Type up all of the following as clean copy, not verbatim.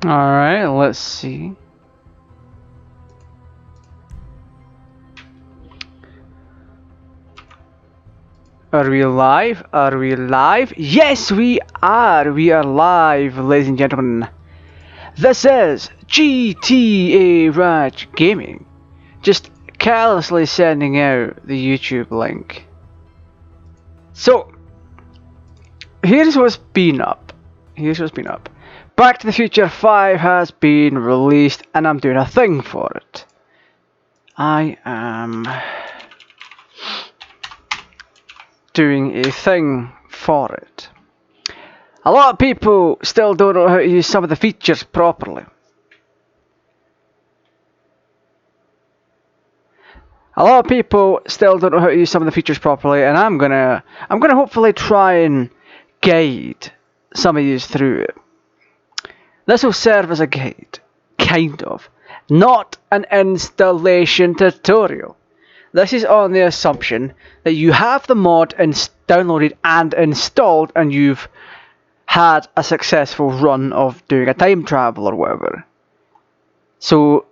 Alright, let's see. Are we live? Are we live? Yes, we are! We are live, ladies and gentlemen. This is GTArajgaming. Just carelessly sending out the YouTube link. So, here's what's been up. Back to the Future 5 has been released and I'm doing a thing for it. I am doing a thing for it. A lot of people still don't know how to use some of the features properly. And I'm gonna hopefully try and guide some of you through it. This will serve as a guide, kind of, not an installation tutorial. This is on the assumption that you have the mod downloaded and installed and you've had a successful run of doing a time travel or whatever. So,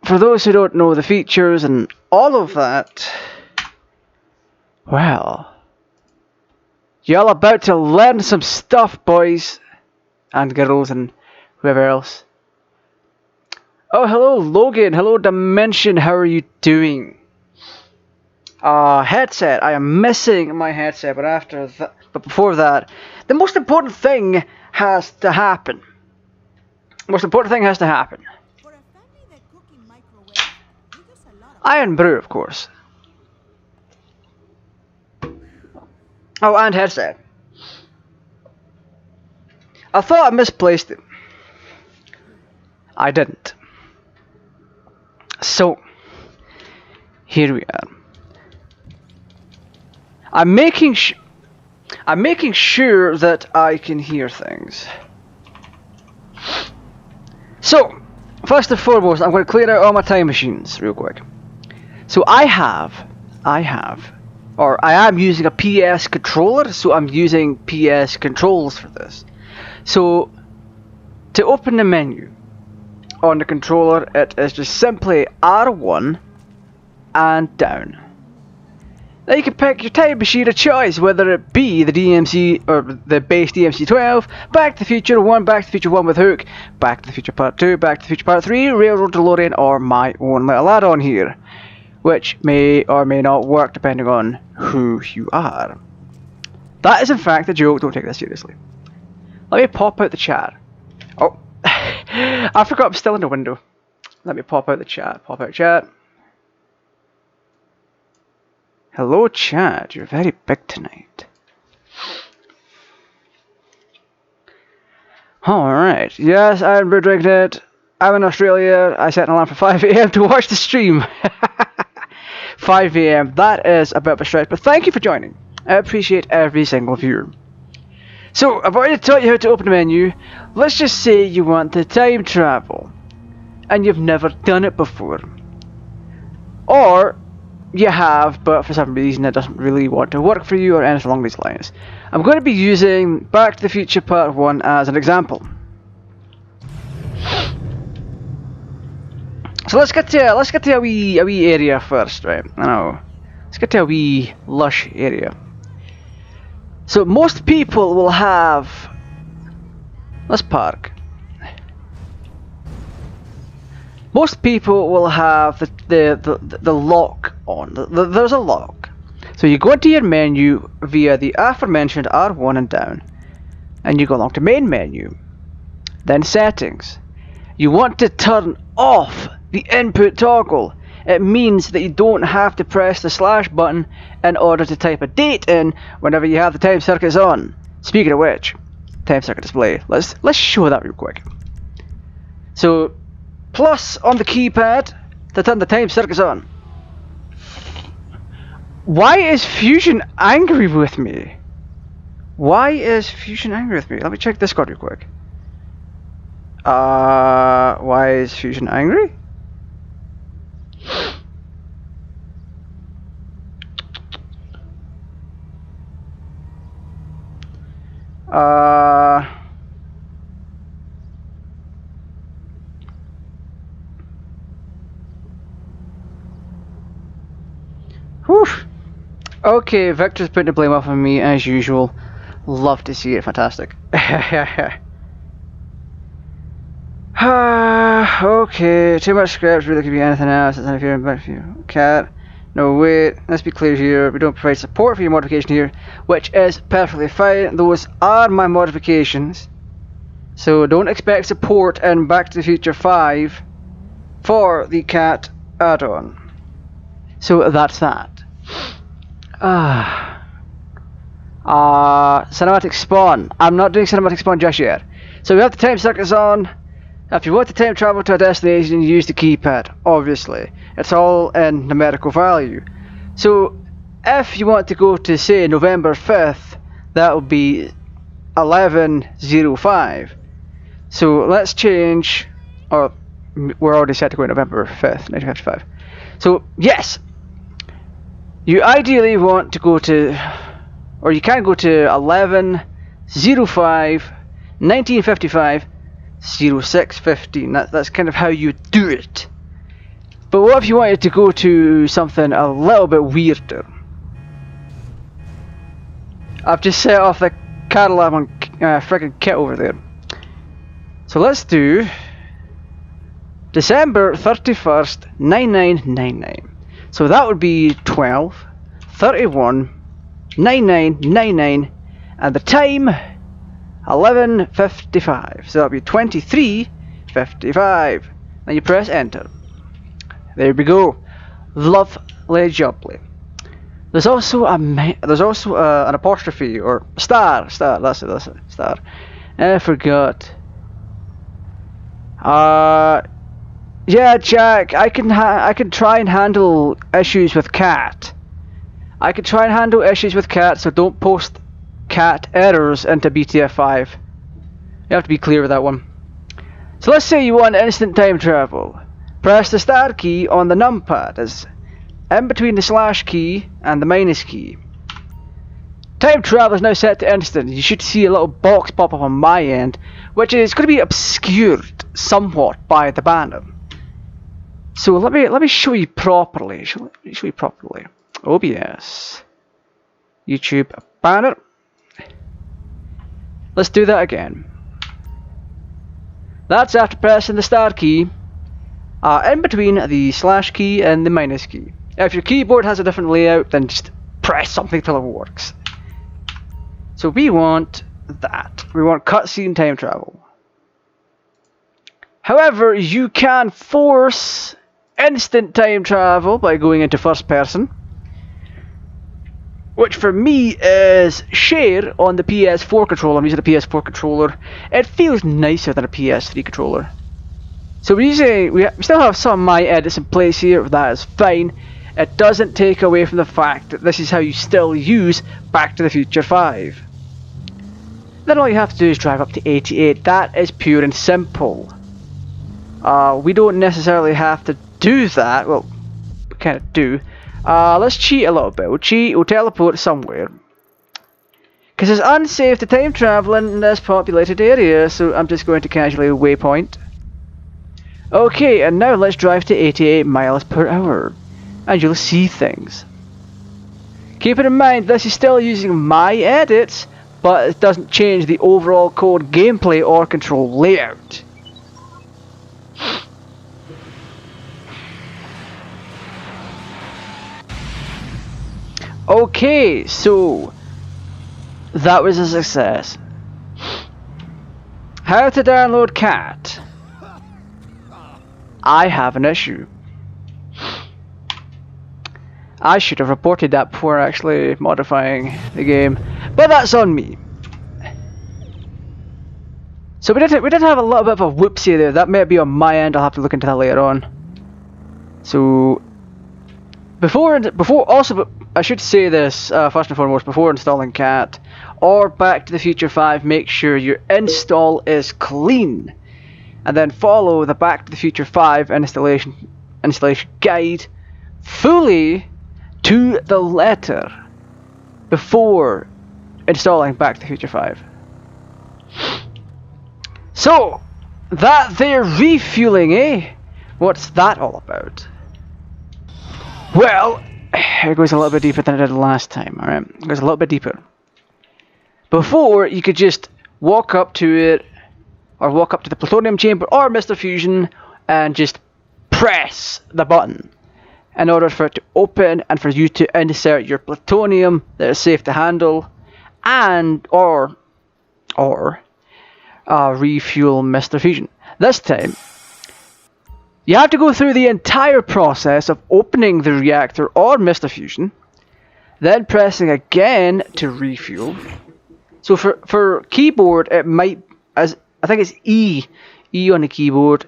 for those who don't know the features and all of that, well, you're about to learn some stuff, boys and girls and whoever else. Oh, hello Logan, hello Dimension, how are you doing? Headset, I am missing my headset, but before that, the most important thing has to happen. Iron brew, of course. Oh, and headset. I thought I misplaced it. I didn't. So, here we are. I'm making sure that I can hear things. So, first and foremost, I'm going to clear out all my time machines real quick. So I am using a PS controller, so I'm using PS controls for this. So, to open the menu on the controller, it is just simply R1 and down. Now you can pick your time machine of choice, whether it be the DMC or the base DMC 12, Back to the Future 1, Back to the Future 1 with Hook, Back to the Future Part 2, Back to the Future Part 3, Railroad DeLorean, or my own little add-on here, which may or may not work depending on who you are. That is in fact a joke, don't take this seriously. Let me pop out the chat. Oh, I forgot I'm still in the window. Let me pop out the chat, chat. Hello chat, you're very big tonight. Alright, yes, I'm drinking it. I'm in Australia. I set an alarm for 5 AM to watch the stream. 5 AM, that is a bit of a stretch, but thank you for joining. I appreciate every single viewer. So, I've already taught you how to open the menu. Let's just say you want to time travel, and you've never done it before. Or, you have, but for some reason it doesn't really want to work for you or anything along these lines. I'm going to be using Back to the Future Part 1 as an example. So let's get to a wee area first, right? I know. Let's get to a wee lush area. So most people will have. Let's park. Most people will have the lock on. There's a lock. So you go into your menu via the aforementioned R1 and down, and you go along to main menu, then settings. You want to turn off the input toggle. It means that you don't have to press the slash button in order to type a date in whenever you have the time circuits on. Speaking of which, time circuit display. Let's show that real quick. So, plus on the keypad to turn the time circuits on. Why is Fusion angry with me? Let me check Discord real quick. Why is Fusion angry? Okay, Victor's putting the blame off on me as usual. Love to see it, fantastic. Okay, too much scraps really could be anything else. It's not if you're in for you. Cat. No, wait, let's be clear here. We don't provide support for your modification here, which is perfectly fine. Those are my modifications. So don't expect support in Back to the Future 5 for the K.A.T.T add-on. So that's that. Cinematic spawn. I'm not doing cinematic spawn just yet. So we have the time circuits on. If you want to time travel to a destination, you use the keypad, obviously. It's all in numerical value. So if you want to go to, say, November 5th, that would be 11:05. So let's change, or we're already set to go November 5th, 1955. So yes, you ideally want to go to, or you can go to 11:05, 1955, 06:15. That's kind of how you do it. But what if you wanted to go to something a little bit weirder? I've just set off the Cadillac on friggin' kit over there. So let's do December 31st, 9999. So that would be 12/31/9999, and the time 11:55. So that would be 23:55. Then you press enter. There we go. Lovely jubbly. There's also an apostrophe or star. That's it. Star. I forgot. Yeah, Jack. I can try and handle issues with K.A.T.T. I can try and handle issues with K.A.T.T. So don't post K.A.T.T errors into BTTFV. You have to be clear with that one. So let's say you want instant time travel. Press the star key on the numpad as in between the slash key and the minus key. Time travel is now set to instant. You should see a little box pop up on my end, which is going to be obscured somewhat by the banner. So let me show you properly. OBS, YouTube banner. Let's do that again. That's after pressing the star key in between the slash key and the minus key. If your keyboard has a different layout, then just press something till it works. So we want that. We want cutscene time travel. However, you can force instant time travel by going into first person, which for me is share on the PS4 controller. I'm using a PS4 controller. It feels nicer than a PS3 controller. So we still have some of my edits in place here. That is fine. It doesn't take away from the fact that this is how you still use Back to the Future 5. Then all you have to do is drive up to 88. That is pure and simple. We don't necessarily have to do that. Well, we kind of do. Let's cheat a little bit. We'll teleport somewhere. Because it's unsafe to time travel in this populated area, so I'm just going to casually waypoint. Okay, and now let's drive to 88 miles per hour. And you'll see things. Keeping in mind, this is still using my edits, but it doesn't change the overall code gameplay or control layout. Okay, so that was a success. How to download K.A.T.T. I have an issue. I should have reported that before actually modifying the game, but that's on me. So we did have a little bit of a whoopsie there. That may be on my end. I'll have to look into that later on. So also I should say this first and foremost, before installing K.A.T.T. or Back to the Future 5, make sure your install is clean, and then follow the Back to the Future 5 installation guide fully to the letter before installing Back to the Future 5. So that there refueling, eh? What's that all about? Well, it goes a little bit deeper than it did last time, alright? It goes a little bit deeper. Before, you could just walk up to it, or walk up to the plutonium chamber, or Mr. Fusion, and just press the button in order for it to open and for you to insert your plutonium that is safe to handle, and or refuel Mr. Fusion. This time, you have to go through the entire process of opening the reactor or Mr. Fusion, then pressing again to refuel. So for keyboard, it might, as I think it's E on the keyboard,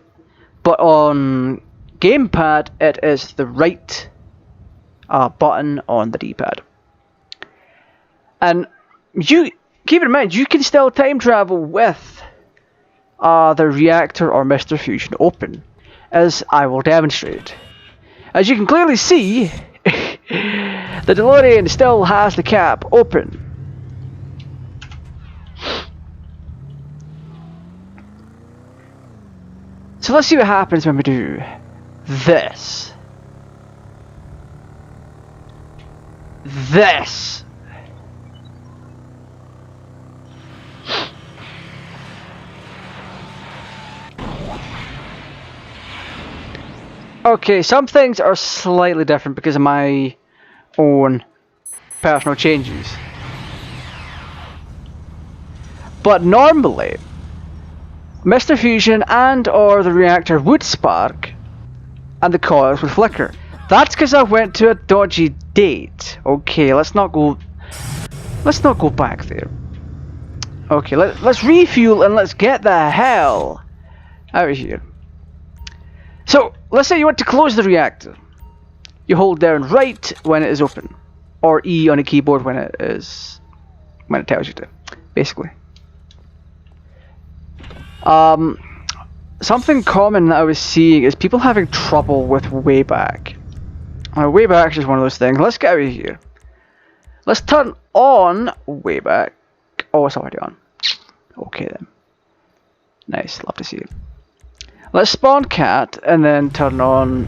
but on gamepad it is the right button on the D-pad. And you keep in mind, you can still time travel with the reactor or Mr. Fusion open, as I will demonstrate. As you can clearly see, the DeLorean still has the cap open. So let's see what happens when we do this. This. Okay, some things are slightly different because of my own personal changes. But normally, Mr. Fusion and or the reactor would spark and the coils would flicker. That's because I went to a dodgy date. Okay, let's not go back there. Okay, let's refuel and let's get the hell out of here. So, let's say you want to close the reactor. You hold down right when it is open, or E on a keyboard when it tells you to, basically. Something common that I was seeing is people having trouble with Wayback. Wayback is just one of those things. Let's get out of here. Let's turn on Wayback. Oh, it's already on. Okay then. Nice, love to see it. Let's spawn K.A.T.T and then turn on,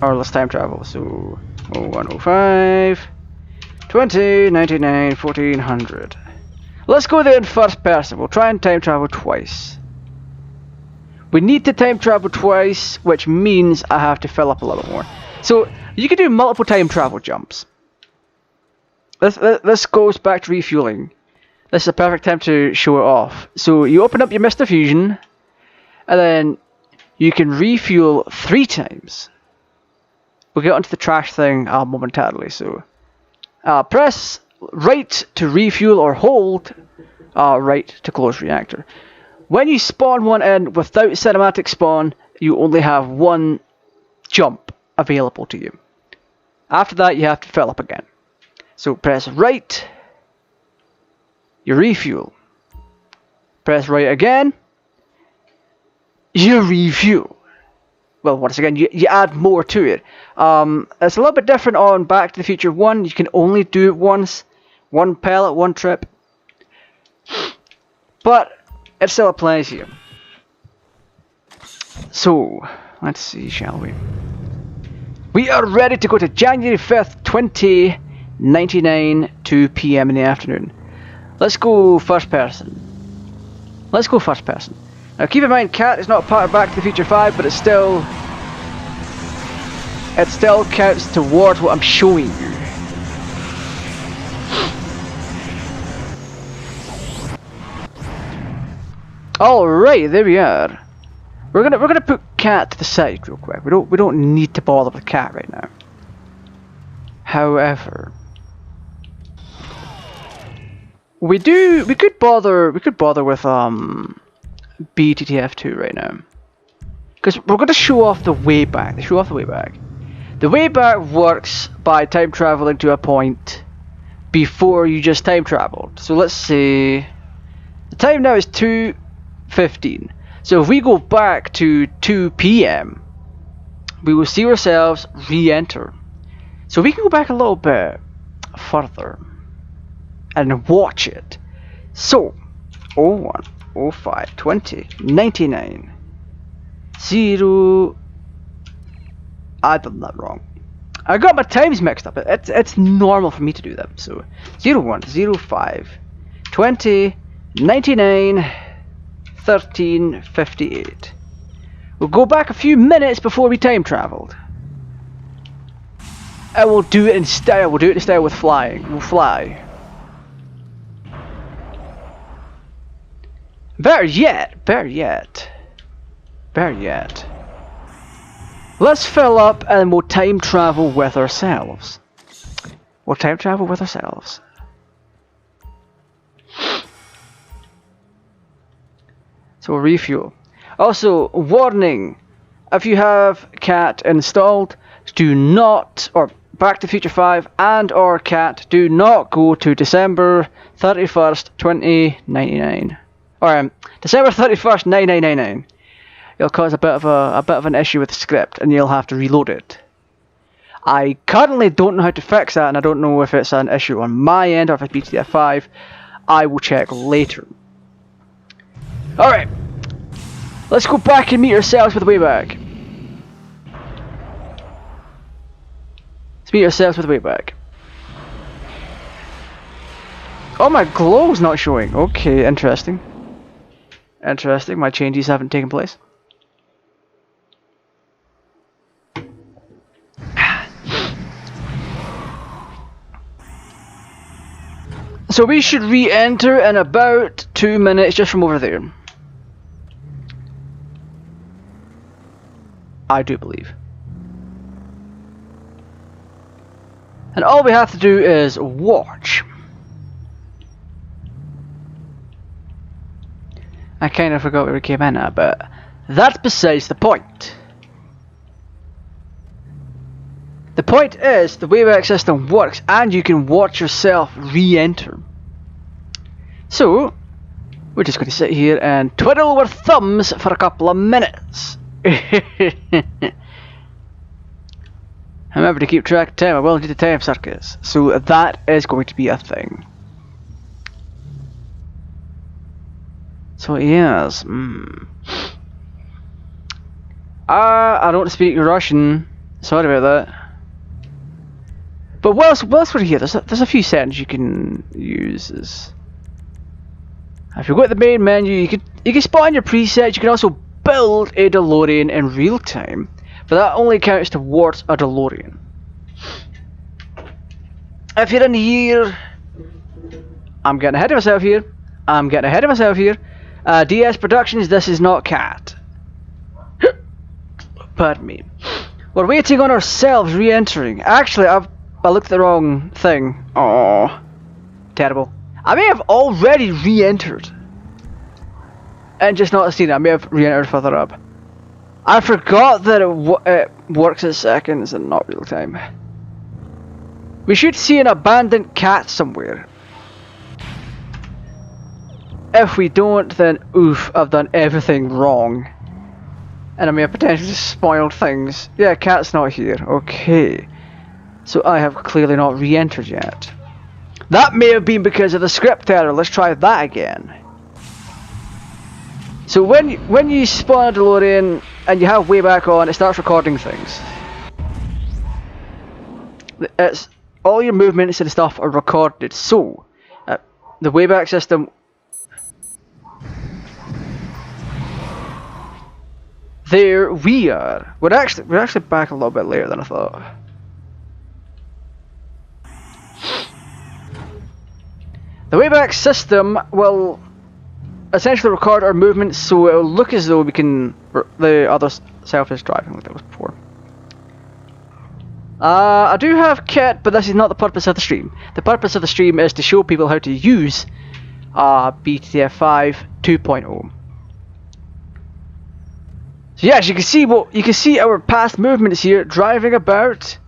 or let's time travel. So 0105 20 99 1400. Let's go there in first person. We'll try and time travel twice. We need to time travel twice, which means I have to fill up a little more. So you can do multiple time travel jumps. This goes back to refueling. This is a perfect time to show it off. So you open up your Mr. Fusion, and then you can refuel 3 times. We'll get onto the trash thing momentarily. So press right to refuel or hold right to close reactor. When you spawn one in without cinematic spawn, you only have 1 jump available to you. After that, you have to fill up again. So press right, you refuel. Press right again, you refuel. Well, once again, you add more to it. It's a little bit different on Back to the Future 1. You can only do it once. 1 pellet, 1 trip. But it still applies here. So, let's see, shall we? We are ready to go to January 5th, 2099, 2 PM in the afternoon. Let's go first person. Let's go first person. Now keep in mind, K.A.T.T is not part of Back to the Future 5, but it still counts towards what I'm showing you. Alright, there we are. We're gonna put K.A.T.T to the side real quick. We don't need to bother with K.A.T.T right now. However, we could bother with BTTFV right now, because we're going to show off the Wayback. The Wayback works by time traveling to a point before you just time traveled. So let's say the time now is 2:15. So if we go back to 2 PM, we will see ourselves re-enter. So we can go back a little bit further and watch it. So 01 05 20 99 0. I done that wrong. I got my times mixed up. It's normal for me to do them. So 01, 05, 20, 99, 13, 58. We'll go back a few minutes before we time travelled. I will do it in style. We'll do it in style with flying. We'll fly. Better yet. Better yet. Better yet. Let's fill up and we'll time travel with ourselves. We'll time travel with ourselves. So we'll refuel. Also, warning. If you have K.A.T.T installed, do not, or Back to the Future 5 and or K.A.T.T, do not go to December 31st, 2099. Or December 31st, 9999. It'll cause a bit of an issue with the script, and you'll have to reload it. I currently don't know how to fix that, and I don't know if it's an issue on my end or if it's BTTFV. I will check later. Alright. Let's go back and meet ourselves with the way back. Let's meet ourselves with the way back. Oh, my glow's not showing. Okay, interesting. Interesting, my changes haven't taken place. So we should re-enter in about 2 minutes just from over there. I do believe. And all we have to do is watch. I kind of forgot where we came in at, but that's besides the point. The point is, the Wayback system works and you can watch yourself re-enter. So, we're just going to sit here and twiddle our thumbs for a couple of minutes. Remember to keep track of time, I will do the time circus. So that is going to be a thing. So yes, I don't speak Russian, sorry about that. But whilst we're here, there's a few settings you can use. If you go to the main menu, you can spawn your presets. You can also build a DeLorean in real time, but that only counts towards a DeLorean. If you're in here, I'm getting ahead of myself here. DS Productions, this is not K.A.T.T. Pardon me. We're waiting on ourselves re-entering. Actually, I looked at the wrong thing. Oh, terrible. I may have already re-entered and just not seen it. I may have re-entered further up. I forgot that it works at seconds and not real time. We should see an abandoned cat somewhere. If we don't, then oof, I've done everything wrong. And I may have potentially spoiled things. Yeah, K.A.T.T's not here. Okay. So I have clearly not re-entered yet. That may have been because of the script error. Let's try that again. So when you spawn a DeLorean and you have Wayback on, it starts recording things. It's all your movements and stuff are recorded. So the Wayback system. There we are. We're actually back a little bit later than I thought. The Wayback system will essentially record our movements, so it will look as though we can. The other self is driving like that was before. I do have K.A.T.T, but this is not the purpose of the stream. The purpose of the stream is to show people how to use BTTFV 2.0. So yes, you can see our past movements here, driving about,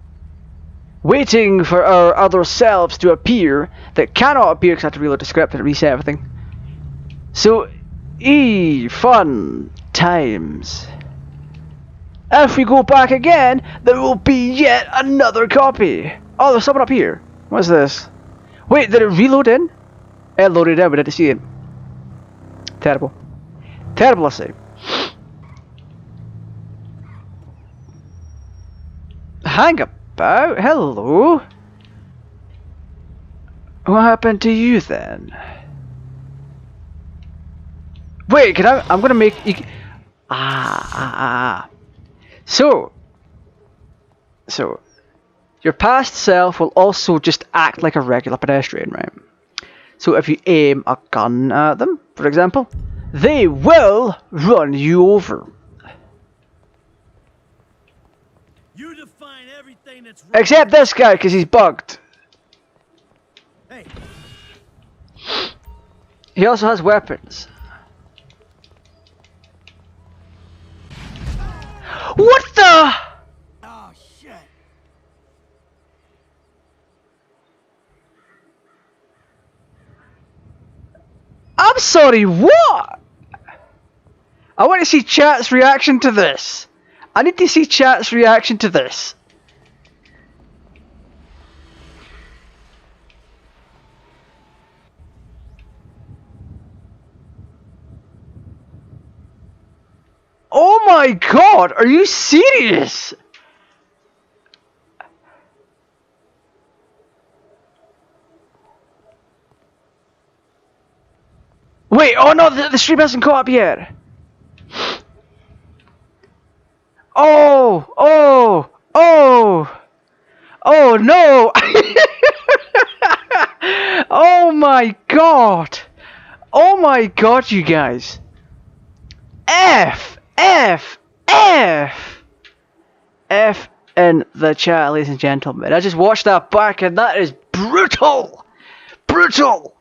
waiting for our other selves to appear that cannot appear because I have to reload the script and reset everything. So, fun times. If we go back again, there will be yet another copy. Oh, there's someone up here. What's this? Wait, did it reload in? It loaded in, but I didn't see it. Terrible. Terrible, I say. Hang up. about? Hello. What happened to you then? Wait, can I'm gonna make you. So, your past self will also just act like a regular pedestrian, right? So if you aim a gun at them, for example, they will run you over. You define everything that's wrong. Except this guy, because he's bugged. Hey. He also has weapons. What the? Oh shit. I'm sorry, what? I want to see chat's reaction to this. I need to see chat's reaction to this. Oh my god, are you serious? Wait, oh no, the stream hasn't caught up yet. Oh no! Oh my god! Oh my god, you guys! F in the chat, ladies and gentlemen. I just watched that back and that is brutal! Brutal!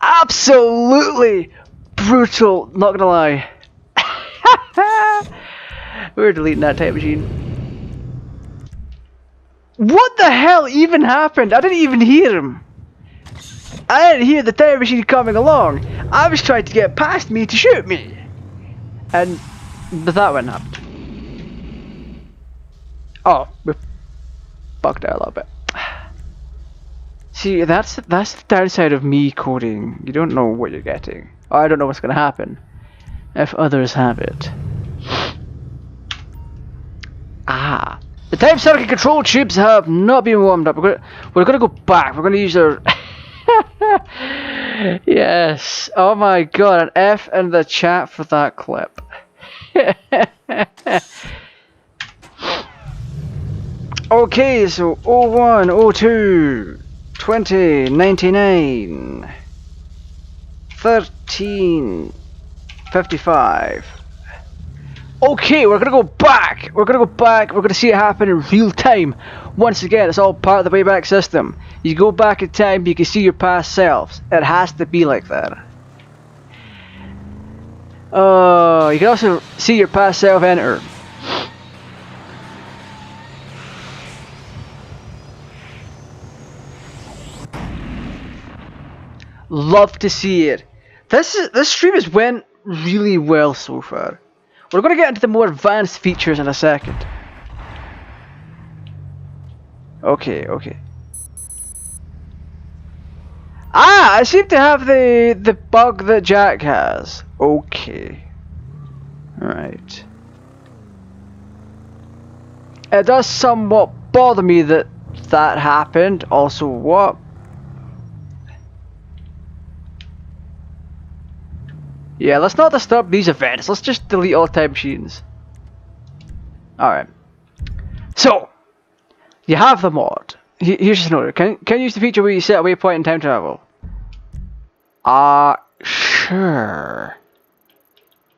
Absolutely brutal, not gonna lie. We're deleting that time machine. What the hell even happened? I didn't even hear him. I didn't hear the time machine coming along. I was trying to get past me to shoot me. And that wouldn't happen. Oh, we bugged out a little bit. See, that's the downside of me coding. You don't know what you're getting. Or I don't know what's gonna happen if others have it. The time circuit control tubes have not been warmed up. We're gonna go back. We're gonna use our yes. Oh my god, an F in the chat for that clip. Okay, so 01, 02, 20, 99, 13, 55. Okay, we're gonna go back. We're gonna see it happen in real time. Once again, it's all part of the Wayback System. You go back in time, you can see your past selves. It has to be like that. You can also see your past self enter. Love to see it. This stream has went really well so far. We're going to get into the more advanced features in a second. Okay. I seem to have the bug that Jack has. Okay. Right. It does somewhat bother me that happened. Also, what? Yeah, let's not disturb these events. Let's just delete all time machines. Alright. So, you have the mod. Here's just an order. Can you use the feature where you set a waypoint in time travel? Sure.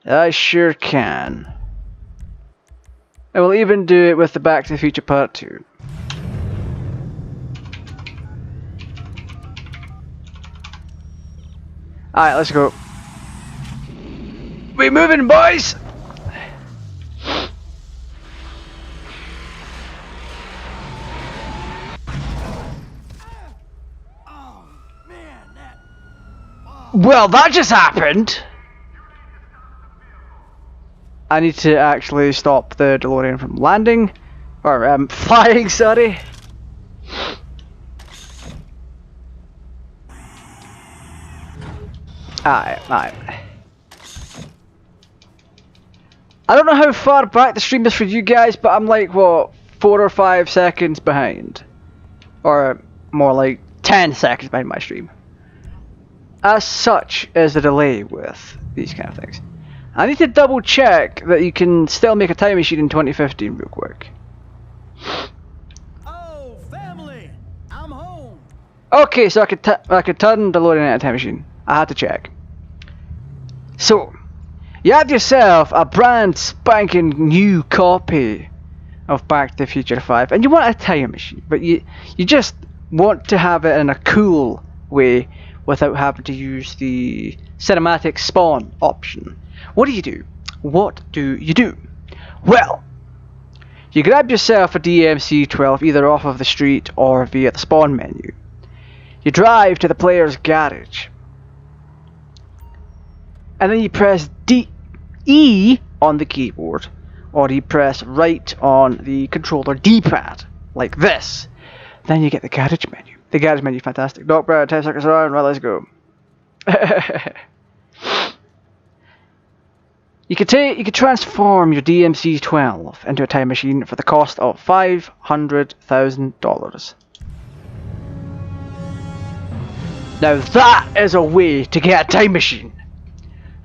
I sure can. I will even do it with the Back to the Future Part 2. Alright, let's go. We moving, boys! Well, that just happened! I need to actually stop the DeLorean from landing. Or, flying, sorry. Alright. I don't know how far back the stream is for you guys, but I'm like, what, 4 or 5 seconds behind. Or more like 10 seconds behind my stream. As such is the delay with these kind of things. I need to double check that you can still make a time machine in 2015 real quick. Oh, family, I'm home. Okay, so I could turn the loading into a time machine. I had to check. So, you have yourself a brand spanking new copy of Back to the Future 5, and you want a time machine, but you just want to have it in a cool way without having to use the cinematic spawn option. What do? What do you do? Well, you grab yourself a DMC-12 either off of the street or via the spawn menu. You drive to the player's garage. And then you press E on the keyboard, or you press right on the controller D-pad, like this. Then you get the garage menu. The garage menu, fantastic. Doc Brown, 10 seconds around, right, let's go. You could transform your DMC-12 into a time machine for the cost of $500,000. Now that is a way to get a time machine.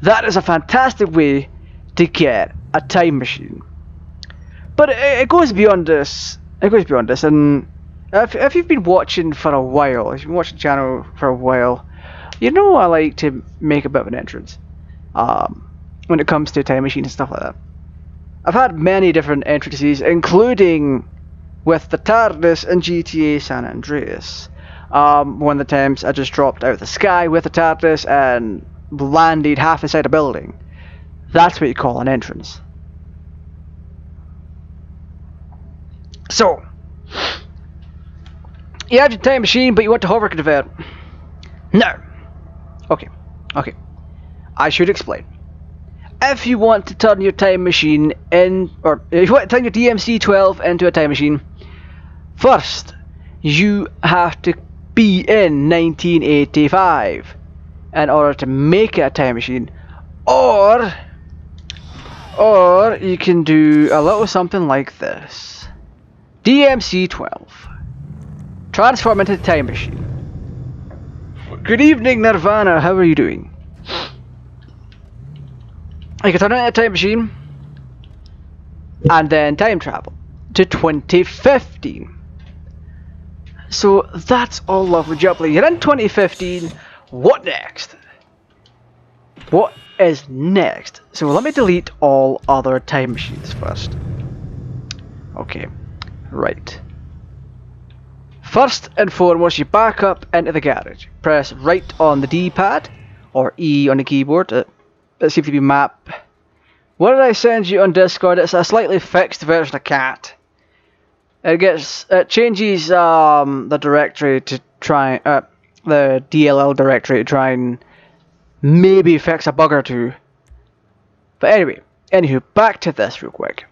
That is a fantastic way to get a time machine. But it goes beyond this. It goes beyond this. And if you've been watching for a while, if you've been watching the channel for a while, you know I like to make a bit of an entrance. When it comes to time machines and stuff like that. I've had many different entrances, including with the TARDIS in GTA San Andreas. One of the times I just dropped out of the sky with the TARDIS and landed half inside a building. That's what you call an entrance. So, you have your time machine, but you want to hover convert. No. Okay. I should explain. If you want to turn your time machine in, or if you want to turn your DMC-12 into a time machine, first you have to be in 1985 in order to make it a time machine, or you can do a little something like this. DMC-12. Transform into a time machine. Good evening, Nirvana, how are you doing? You can turn it into a time machine and then time travel to 2015. So that's all lovely jubbly. You're in 2015. What next? What is next? So let me delete all other time machines first. Okay, right. First and foremost, you back up into the garage. Press right on the D-pad or E on the keyboard. It seems to be map. What did I send you on Discord? It's a slightly fixed version of K.A.T.T. It changes the directory to try the DLL directory to try and maybe fix a bug or two. But anywho, back to this real quick.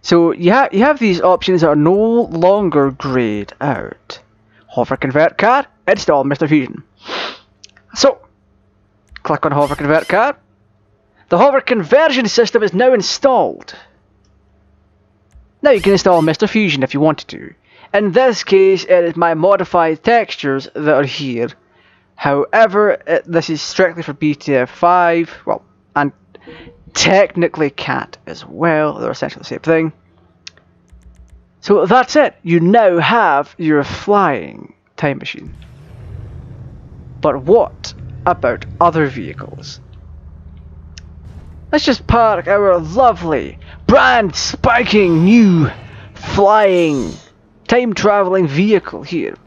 So you have these options that are no longer grayed out. Hover convert card, install Mr. Fusion. So click on hover convert card. The hover conversion system is now installed. Now you can install Mr. Fusion if you wanted to. In this case, it is my modified textures that are here. However, this is strictly for BTTFV, well, and technically K.A.T.T as well. They're essentially the same thing. So that's it. You now have your flying time machine. But what about other vehicles? Let's just park our lovely, brand spanking new flying time traveling vehicle here.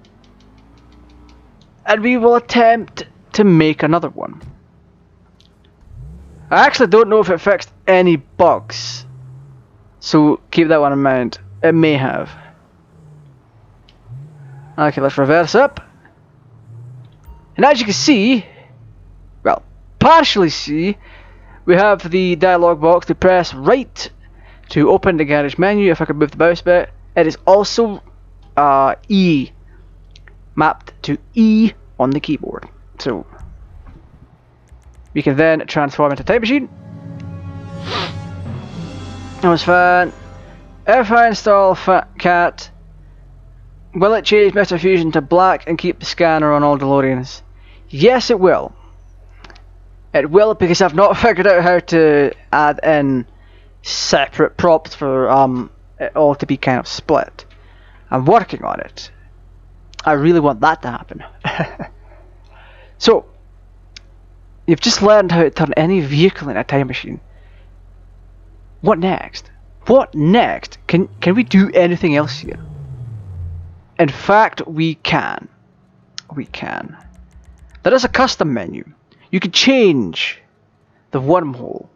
And we will attempt to make another one. I actually don't know if it fixed any bugs, so keep that one in mind. It may have. Okay, let's reverse up. And as you can see, well, partially see, we have the dialog box to press right to open the garage menu. If I could move the mouse bit, it is also E, mapped to E on the keyboard. So we can then transform into time machine. That was fun. If I install K.A.T.T, will it change Mr. Fusion to black and keep the scanner on all DeLoreans? Yes, it will. It will, because I've not figured out how to add in separate props for it all to be kind of split. I'm working on it. I really want that to happen. So, you've just learned how to turn any vehicle into a time machine. What next? What next? Can we do anything else here? In fact, we can. We can. There is a custom menu. You can change the wormhole.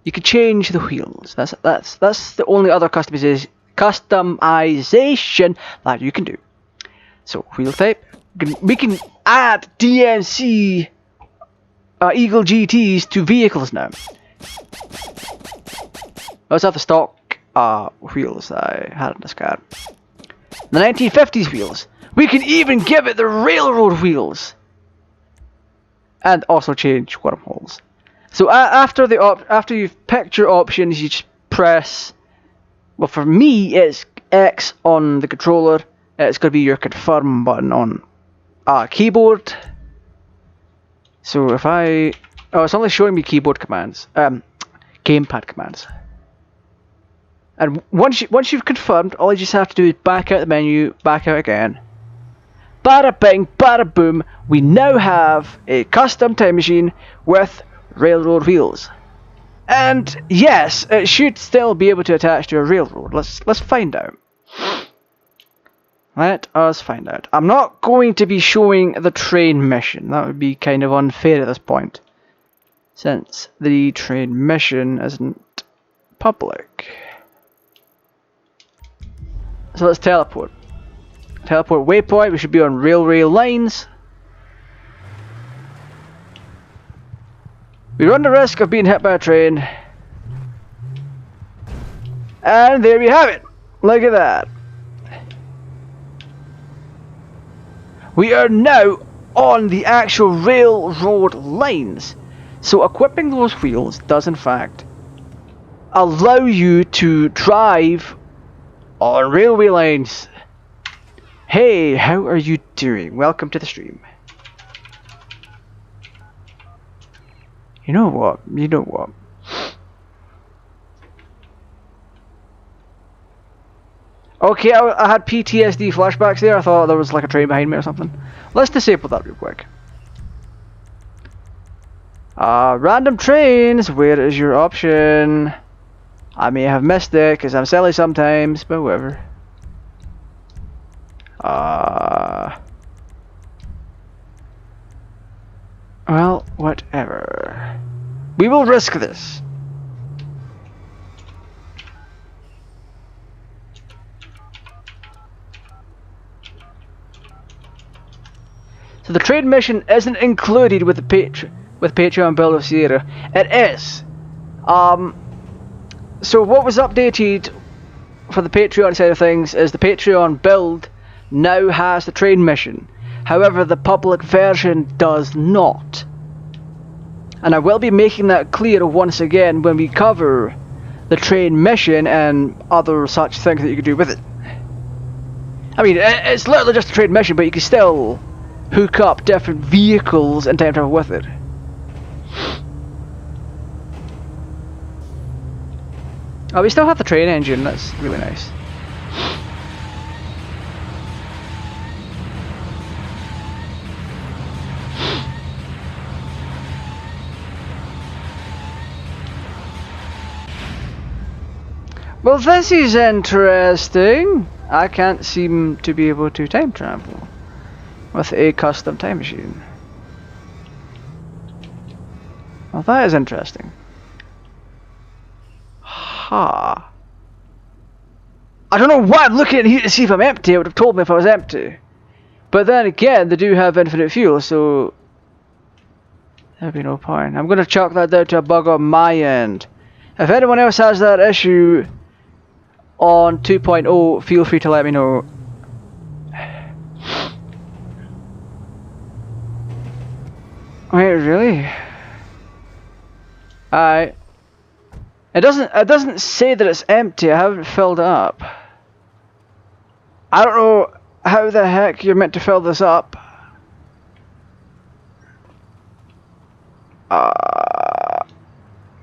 You can change the wheels. That's the only other customization that you can do. So wheel type. We can add DMC Eagle GTs to vehicles now. Those are the stock wheels that I had in this car. The 1950s wheels. We can even give it the railroad wheels. And also change wormholes. So after you've picked your options, you just press. Well, for me, it's X on the controller. It's going to be your confirm button on keyboard. So if I, it's only showing me keyboard commands, gamepad commands. And once you've confirmed, all you just have to do is back out the menu, back out again. Bada bing, bada boom, we now have a custom time machine with railroad wheels. And yes, it should still be able to attach to a railroad. Let's find out. Let us find out. I'm not going to be showing the train mission. That would be kind of unfair at this point, since the train mission isn't public. So let's teleport. Teleport waypoint. We should be on railway lines. We run the risk of being hit by a train. And there we have it. Look at that. We are now on the actual railroad lines. So equipping those wheels does in fact allow you to drive on railway lines. Hey, how are you doing? Welcome to the stream. You know what? You know what? Okay, I had PTSD flashbacks there. I thought there was like a train behind me or something. Let's disable that real quick. Random trains. Where is your option? I may have missed it because I'm silly sometimes, but whatever. Well, whatever. We will risk this. So the trade mission isn't included with the Patreon build of Sierra. It is. So what was updated for the Patreon side of things is the Patreon build now has the train mission. However, the public version does not. And I will be making that clear once again when we cover the train mission and other such things that you can do with it. I mean, it's literally just a train mission, but you can still hook up different vehicles and time travel with it. Oh, we still have the train engine, that's really nice. Well, this is interesting. I can't seem to be able to time travel with a custom time machine. Well, that is interesting. Ha. I don't know why I'm looking at here to see if I'm empty. It would have told me if I was empty. But then again, they do have infinite fuel, so there'd be no point. I'm going to chalk that down to a bug on my end. If anyone else has that issue on 2.0, feel free to let me know. Wait, really? It doesn't say that it's empty. I haven't filled it up. I don't know how the heck you're meant to fill this up.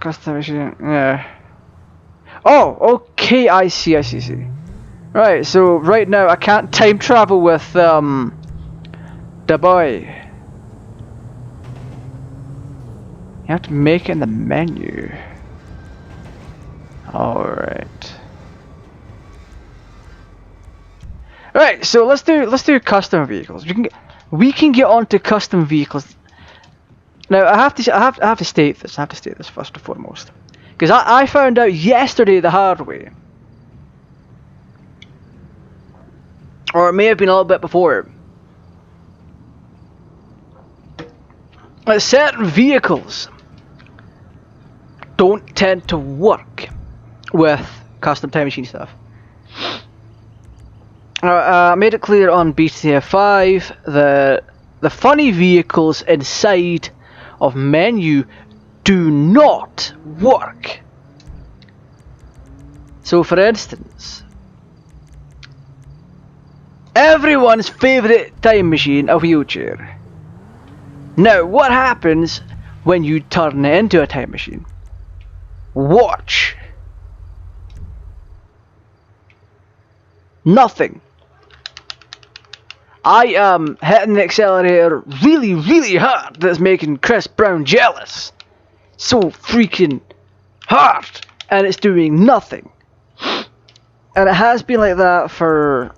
Custom machine, yeah. Oh, okay, I see. Right, so right now I can't time travel with the boy. You have to make it in the menu. Alright. Right, so let's do custom vehicles. We can get onto custom vehicles. Now I have to state this. I have to state this first and foremost, because I found out yesterday the hard way, or it may have been a little bit before. Certain vehicles don't tend to work with custom time machine stuff. I made it clear on BTTFV that the funny vehicles inside of menu do not work. So for instance, everyone's favourite time machine, a wheelchair. Now what happens when you turn it into a time machine? Watch. Nothing. I am hitting the accelerator really, really hard. That's making Chris Brown jealous. So freaking hard. And it's doing nothing. And it has been like that for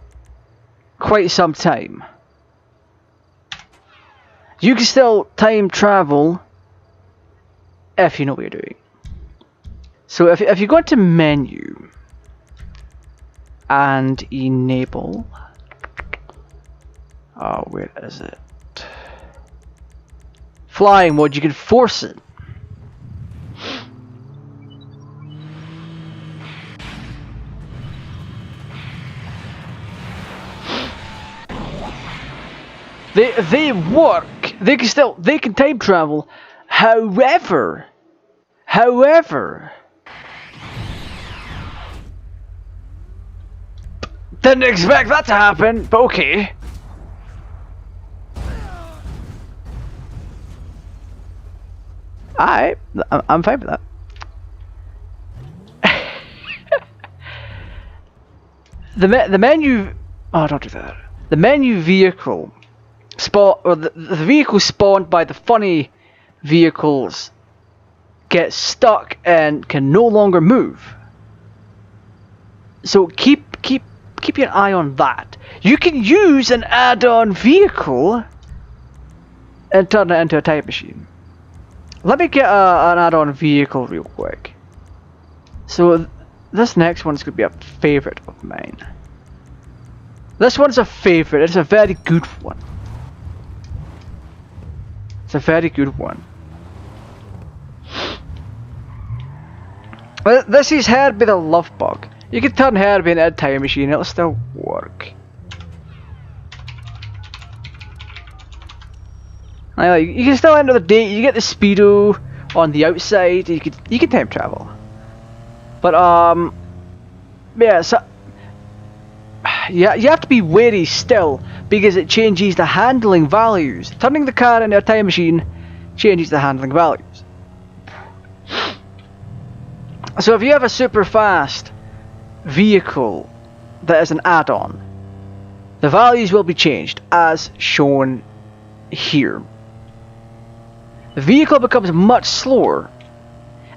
quite some time. You can still time travel if you know what you're doing. So if you go into menu and enable, oh, where is it? Flying mode, you can force it. They work. They can time travel. However, didn't expect that to happen, but okay. I'm fine with that. the menu. Oh, don't do that. The menu vehicle spawn, or the vehicle spawned by the funny vehicles get stuck and can no longer move. So keep your eye on that. You can use an add-on vehicle and turn it into a time machine. Let me get an add-on vehicle real quick. So this next one's going to be a favourite of mine. This one's a favourite. It's a very good one. It's a very good one. This is Herbie the Love Bug. You can turn Herbie into a time machine, it'll still work. You can still enter the date, you get the speedo on the outside, you can time travel. But yeah, so you have to be wary still, because it changes the handling values. Turning the car into a time machine changes the handling values. So if you have a super fast vehicle that is an add-on, the values will be changed as shown here. The vehicle becomes much slower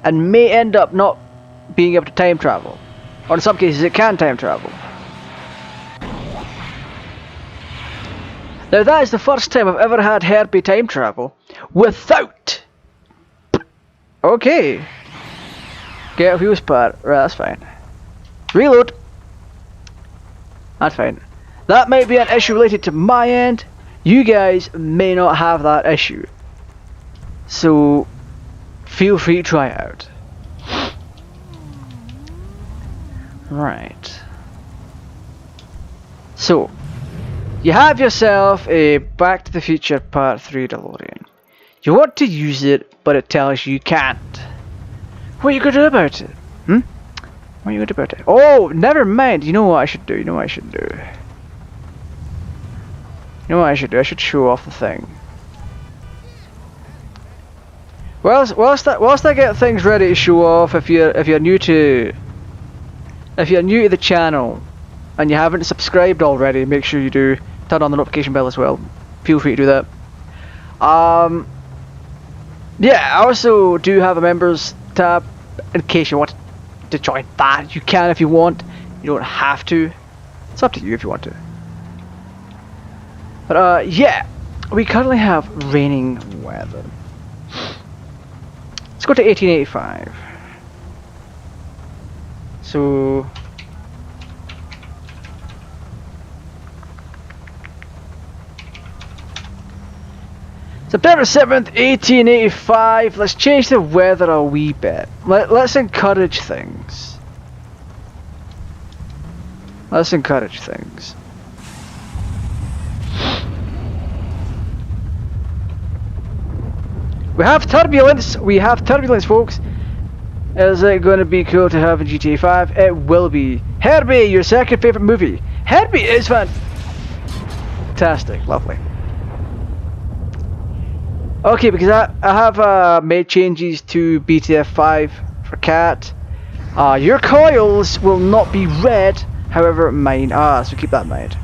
and may end up not being able to time travel, or in some cases it can time travel. Now that is the first time I've ever had Herbie time travel without. Okay. Get a wheel spot. Right, that's fine. Reload. That's fine. That might be an issue related to my end. You guys may not have that issue. So feel free to try it out. Right. So you have yourself a Back to the Future Part 3 DeLorean. You want to use it, but it tells you can't. What are you going to do about it? Hmm? What are you going to do about it? Oh, never mind. You know what I should do? You know what I should do? You know what I should do? I should show off the thing. Whilst I get things ready to show off, if you're new to the channel and you haven't subscribed already, make sure you do turn on the notification bell as well. Feel free to do that. Yeah, I also do have a members tab in case you want to join that. You can if you want. You don't have to. It's up to you if you want to. But yeah, we currently have raining weather. Let's go to 1885. So September 7th, 1885. Let's change the weather a wee bit. Let's encourage things. Let's encourage things. We have turbulence. We have turbulence, folks. Is it going to be cool to have in GTA 5? It will be. Herbie, your second favorite movie. Herbie is fantastic. Lovely. Okay, because I have made changes to BTTFV for K.A.T.T. Your coils will not be red, however mine are, so keep that in mind.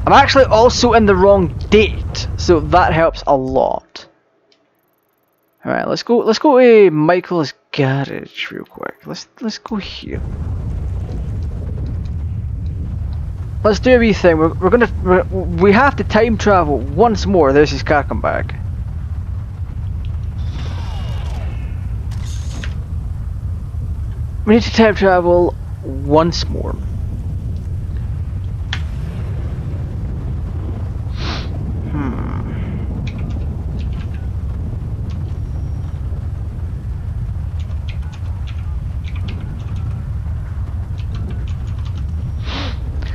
I'm actually also in the wrong date, so that helps a lot. Alright, let's go to Michael's garage real quick. Let's go here. Let's do a wee thing. We have to time travel once more. There's his car come back. We need to time travel once more.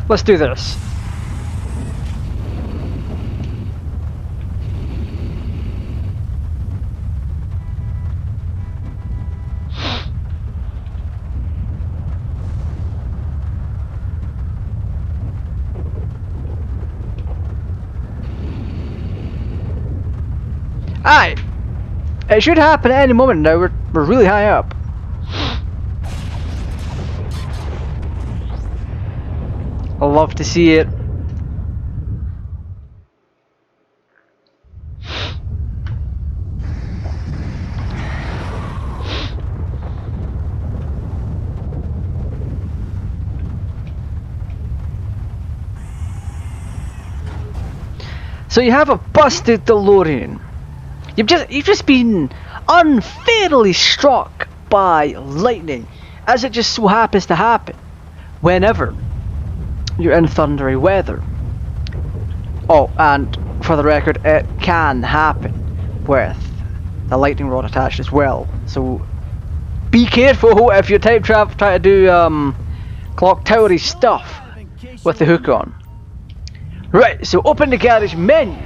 Let's do this. Aye, it should happen at any moment now. We're really high up. I love to see it. So you have a busted DeLorean. You've just been unfairly struck by lightning, as it just so happens to happen whenever you're in thundery weather. Oh, and for the record, it can happen with the lightning rod attached as well. So be careful if you're time travel trying to do clock towery stuff with the hook on. Right, so open the garage menu.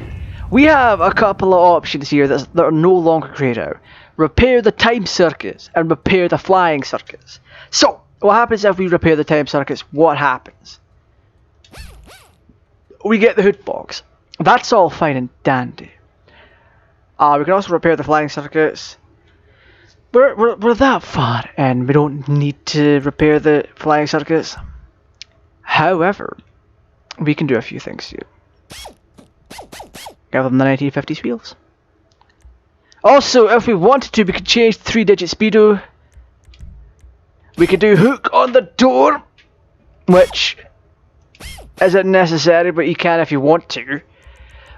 We have a couple of options here that are no longer grayed out. Repair the time circuits and repair the flying circuits. So what happens if we repair the time circuits? What happens? We get the hood box. That's all fine and dandy. We can also repair the flying circuits. We're that far and we don't need to repair the flying circuits. However, we can do a few things here. Give them the 1950s wheels. Also, if we wanted to, we could change the 3-digit speedo. We could do hook on the door, which isn't necessary, but you can if you want to.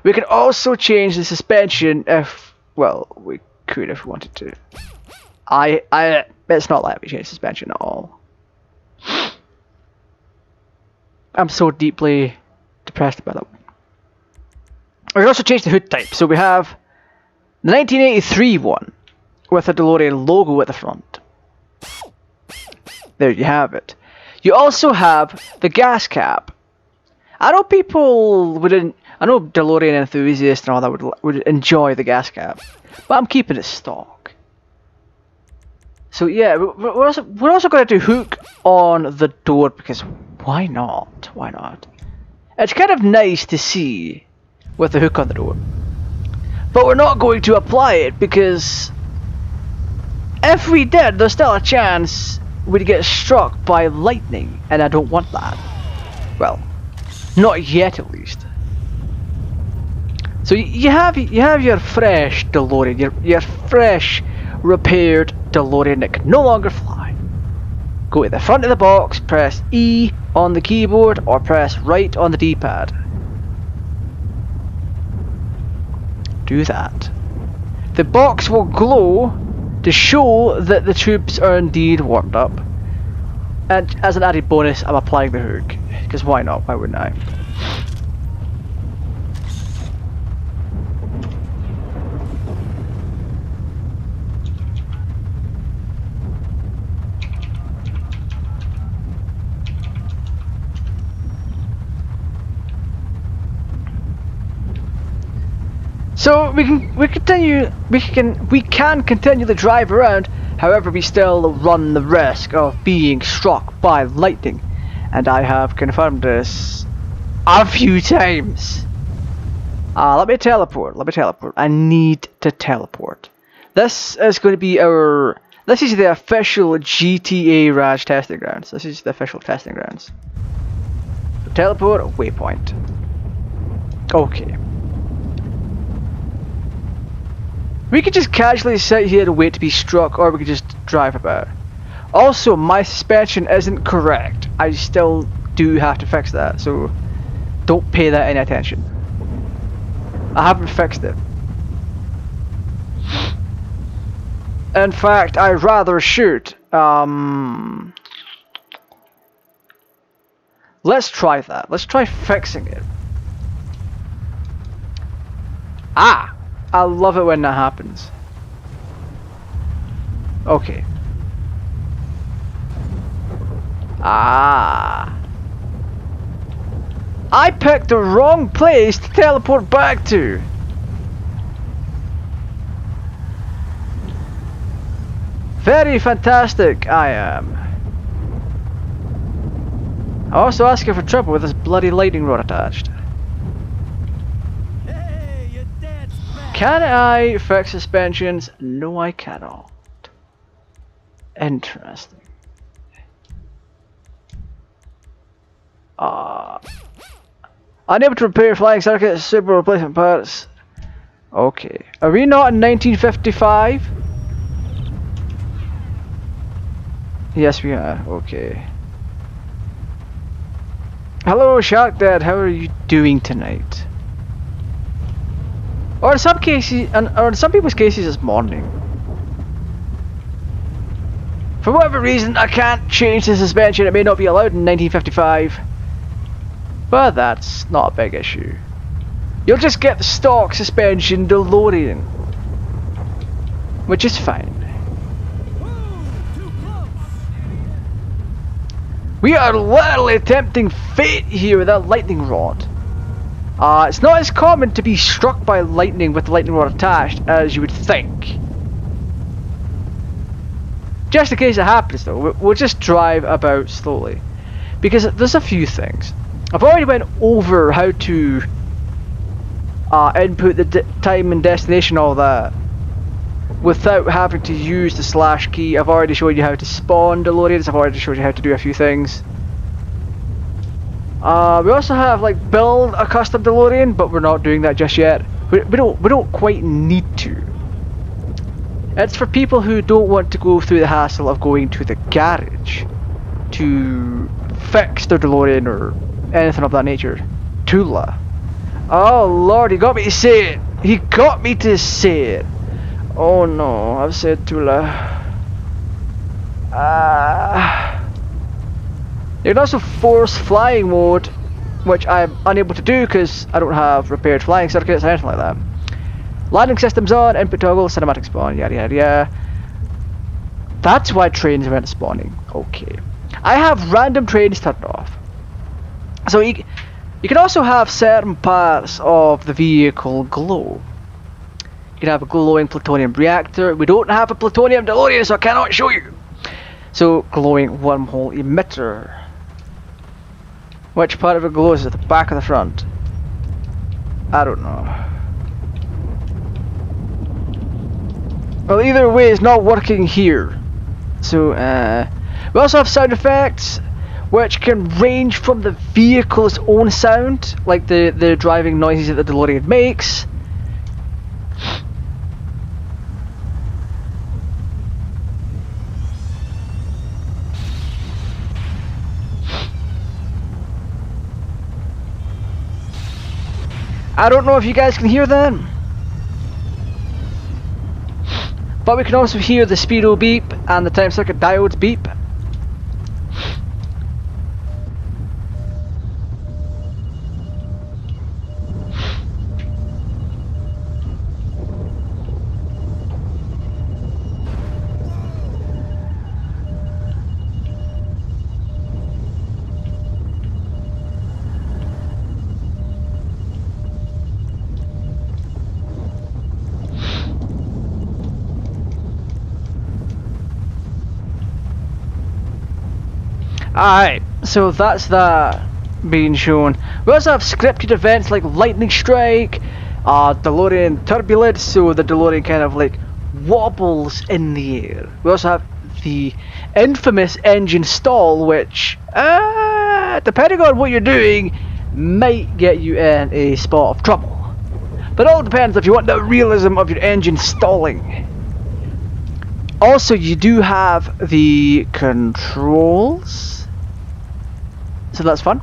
We can also change the suspension if, well, we could if we wanted to. It's not like we change suspension at all. I'm so deeply depressed about that one. We can also change the hood type. So we have the 1983 one with a DeLorean logo at the front. There you have it. You also have the gas cap. I know people wouldn't. I know DeLorean enthusiasts and all that would enjoy the gas cap, but I'm keeping it stock. So yeah, we're also going to hook on the door because why not? Why not? It's kind of nice to see with the hook on the door, but we're not going to apply it because if we did, there's still a chance we'd get struck by lightning, and I don't want that. Well, not yet at least. So you have your fresh DeLorean, your fresh repaired DeLorean that can no longer fly. Go to the front of the box, press E on the keyboard or press right on the D-pad. Do that. The box will glow to show that the tubes are indeed warmed up. And as an added bonus, I'm applying the hook. Because why not? Why wouldn't I? So we can continue the drive around. However, we still run the risk of being struck by lightning, and I have confirmed this a few times. Let me teleport. I need to teleport. This is going to be this is the official GTAraj testing grounds. This is the official testing grounds. So teleport, waypoint. Okay. We could just casually sit here and wait to be struck, or we could just drive about. Also, my suspension isn't correct. I still do have to fix that, so don't pay that any attention. I haven't fixed it. In fact, I'd rather shoot. Let's try that. Let's try fixing it. Ah! I love it when that happens. Okay. Ah. I picked the wrong place to teleport back to. Very fantastic, I am. I'm also asking for trouble with this bloody lightning rod attached. Can I fix suspensions? No, I cannot. Interesting. Unable to repair flying circuits, super replacement parts. Okay. Are we not in 1955? Yes, we are. Okay. Hello, Shark Dad. How are you doing tonight? Or in some cases, or in some people's cases, it's morning. For whatever reason, I can't change the suspension. It may not be allowed in 1955, but that's not a big issue. You'll just get the stock suspension DeLorean, which is fine. We are literally tempting fate here with that lightning rod. It's not as common to be struck by lightning with the lightning rod attached as you would think. Just in case it happens though, we'll just drive about slowly. Because there's a few things. I've already went over how to input the time and destination, all that, without having to use the slash key. I've already showed you how to spawn DeLoreans, I've already showed you how to do a few things. We also have like build a custom DeLorean, but we're not doing that just yet. We don't quite need to. It's for people who don't want to go through the hassle of going to the garage to fix their DeLorean or anything of that nature. Tula. Oh lord, he got me to say it. He got me to say it. Oh no, I've said Tula. You can also force flying mode, which I'm unable to do because I don't have repaired flying circuits or anything like that. Landing systems on, input toggle, cinematic spawn, yada yada yada. That's why trains weren't spawning. Okay. I have random trains turned off. So You can also have certain parts of the vehicle glow. You can have a glowing plutonium reactor. We don't have a plutonium DeLorean, so I cannot show you. So, glowing wormhole emitter. Which part of it glows? Is it the back or the front? I don't know. Well, either way, it's not working here. So, we also have sound effects, which can range from the vehicle's own sound, like the driving noises that the DeLorean makes. I don't know if you guys can hear that, but we can also hear the speedo beep and the time circuit diodes beep. Alright, so that's that being shown. We also have scripted events like lightning strike, DeLorean turbulence, so the DeLorean kind of like wobbles in the air. We also have the infamous engine stall, which, depending on what you're doing, might get you in a spot of trouble. But it all depends if you want the realism of your engine stalling. Also, you do have the controls. So that's fun.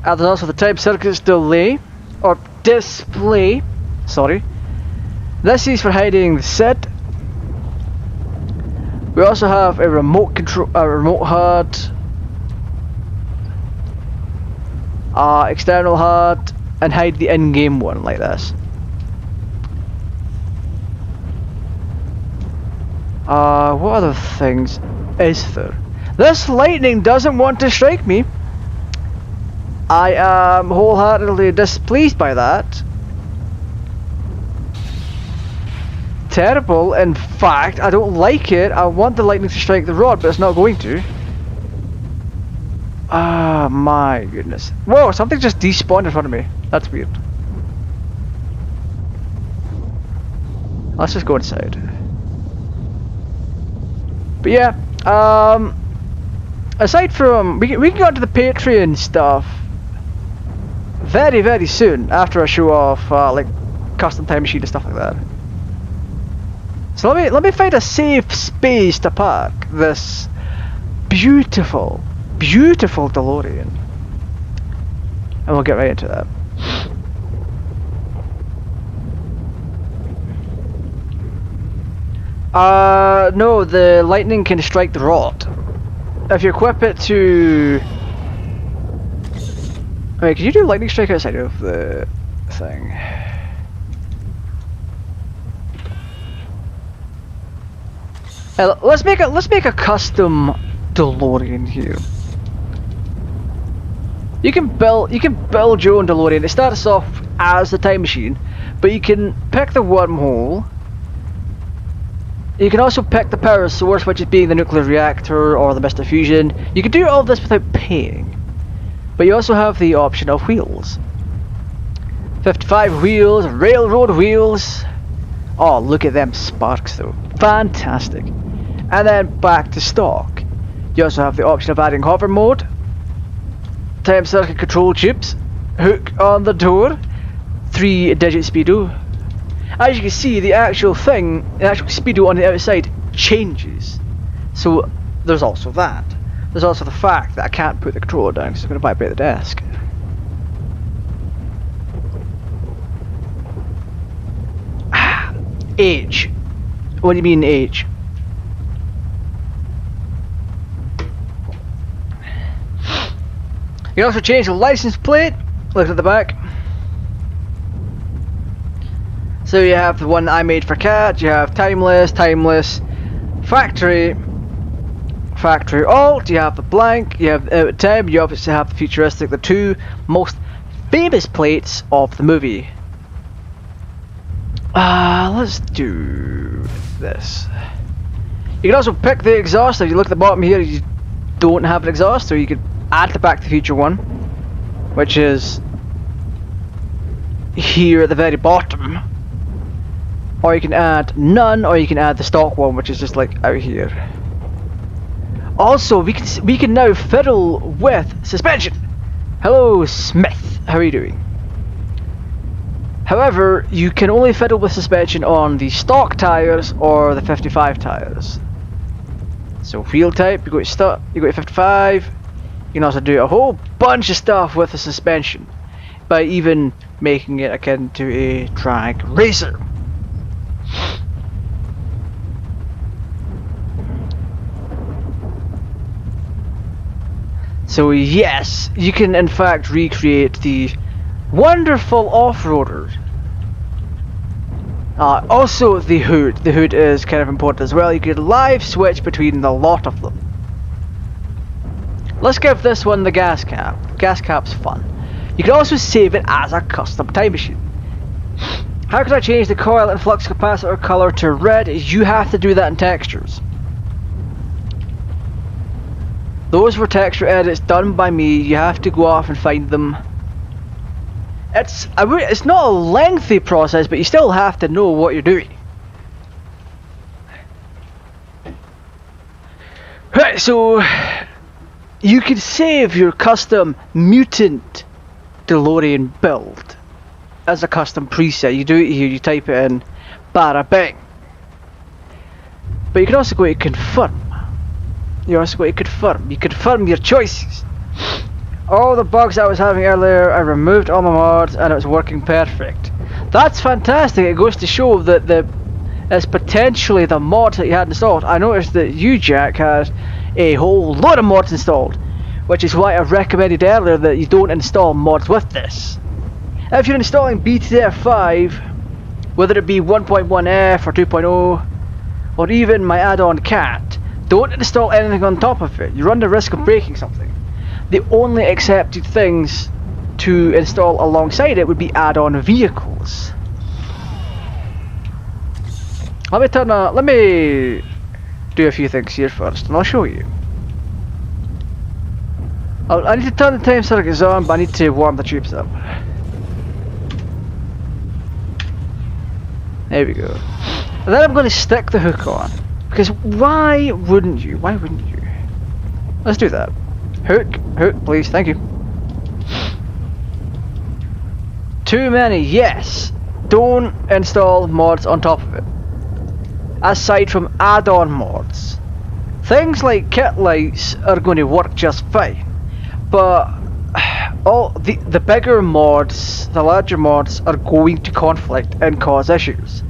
There's also the time circuits delay, or display, sorry. This is for hiding the SID. We also have a remote control, remote HUD, external HUD, and hide the in-game one like this. What other things is there? This lightning doesn't want to strike me. I am wholeheartedly displeased by that. Terrible, in fact, I don't like it. I want the lightning to strike the rod, but it's not going to. Ah, my goodness. Whoa, something just despawned in front of me. That's weird. Let's just go inside. But yeah, aside from, we can go into the Patreon stuff very, very soon after I show off like custom time machine and stuff like that. So let me find a safe space to park this beautiful, beautiful DeLorean, and we'll get right into that. No, the lightning can strike the rod. If you equip it to... Wait, can you do lightning strike outside of the thing? Let's make a custom DeLorean here. You can build your own DeLorean. It starts off as the time machine, but you can pick the wormhole. You can also pick the power source, which is being the nuclear reactor or the mist fusion. You can do all of this without paying. But you also have the option of wheels. 55 wheels, railroad wheels. Oh, look at them sparks though. Fantastic. And then back to stock. You also have the option of adding hover mode, time circuit control tubes, hook on the door, 3-digit speedo. As you can see, the actual thing, the actual speedo on the outside changes. So there's also that. There's also the fact that I can't put the controller down because it's going to vibrate the desk. Age. What do you mean age? You can also change the license plate. Look at the back. So you have the one that I made for K.A.T.T, you have timeless, factory, factory alt, you have the blank, you have out of time, you obviously have the futuristic, the two most famous plates of the movie. Let's do this. You can also pick the exhaust. If you look at the bottom here, you don't have an exhaust, so you could add the Back to the Future one, which is here at the very bottom. Or you can add none, or you can add the stock one, which is just like out here. Also, we can now fiddle with suspension. Hello, Smith. How are you doing? However, you can only fiddle with suspension on the stock tires or the 55 tires. So wheel type, you go to stock, you go to 55. You can also do a whole bunch of stuff with the suspension by even making it akin to a drag racer. So yes, you can in fact recreate the wonderful off-roader. Also the hood. The hood is kind of important as well. You could live switch between the lot of them. Let's give this one the gas cap. Gas cap's fun. You can also save it as a custom time machine. How can I change the coil and flux capacitor color to red? You have to do that in textures. Those were texture edits done by me. You have to go off and find them. It's not a lengthy process, but you still have to know what you're doing. Right, so you can save your custom mutant DeLorean build as a custom preset. You do it here, you type it in, bada bing. But you can also go to confirm. You also go to confirm. You confirm your choices. All the bugs I was having earlier, I removed all my mods and it was working perfect. That's fantastic. It goes to show that it's potentially the mods that you had installed. I noticed that you, Jack, had a whole load of mods installed, which is why I recommended earlier that you don't install mods with this. If you're installing BTTFV, whether it be 1.1F or 2.0, or even my add-on K.A.T.T, don't install anything on top of it. You run the risk of breaking something. The only accepted things to install alongside it would be add-on vehicles. Let me do a few things here first, and I'll show you. I need to turn the time circuits on, but I need to warm the tubes up. There we go. And then I'm going to stick the hook on, because why wouldn't you? Why wouldn't you? Let's do that. Hook, please, thank you. Too many, yes. Don't install mods on top of it. Aside from add-on mods. Things like kit lights are going to work just fine. But all the bigger mods, the larger mods, are going to conflict and cause issues.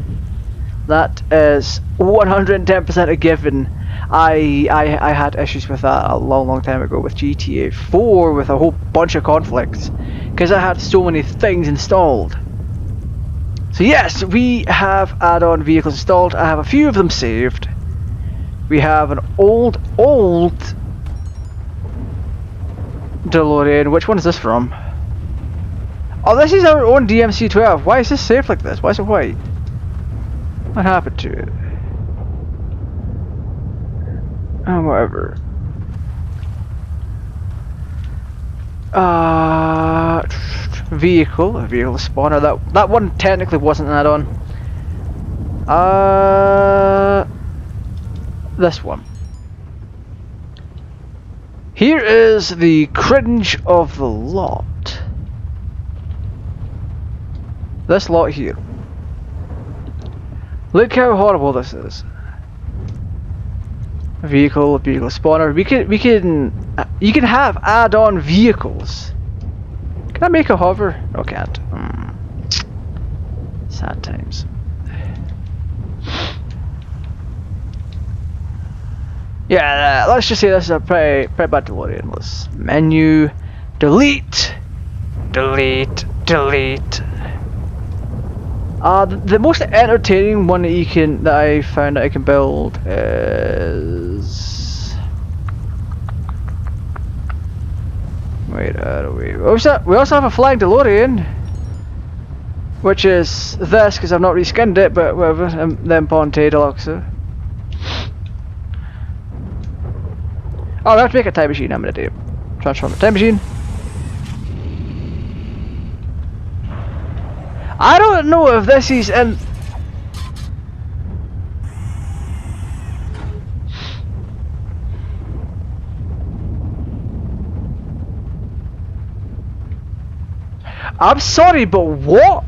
That is 110% a given. I had issues with that a long time ago with GTA 4 with a whole bunch of conflicts because I had so many things installed. So yes, we have add-on vehicles installed. I have a few of them saved. We have an old DeLorean. Which one is this from? Oh, this is our own DMC-12. Why is this saved like this? Why is it white? What happened to it? Oh, whatever. Vehicle spawner. That one technically wasn't an add-on. This one. Here is the cringe of the lot. This lot here. Look how horrible this is. Vehicle spawner. You can have add-on vehicles. Can I make a hover? No, can't. Sad times. Yeah, let's just say this is a pretty bad DeLorean. Let's menu, delete. The most entertaining one that I found that I can build is Wait, we also have a flying DeLorean, which is this because I've not reskinned it, but whatever. The Untitled Deluxe. Oh, I have to make a time machine. I'm gonna do. Transform the time machine. I don't know if this is in. I'm sorry, but what?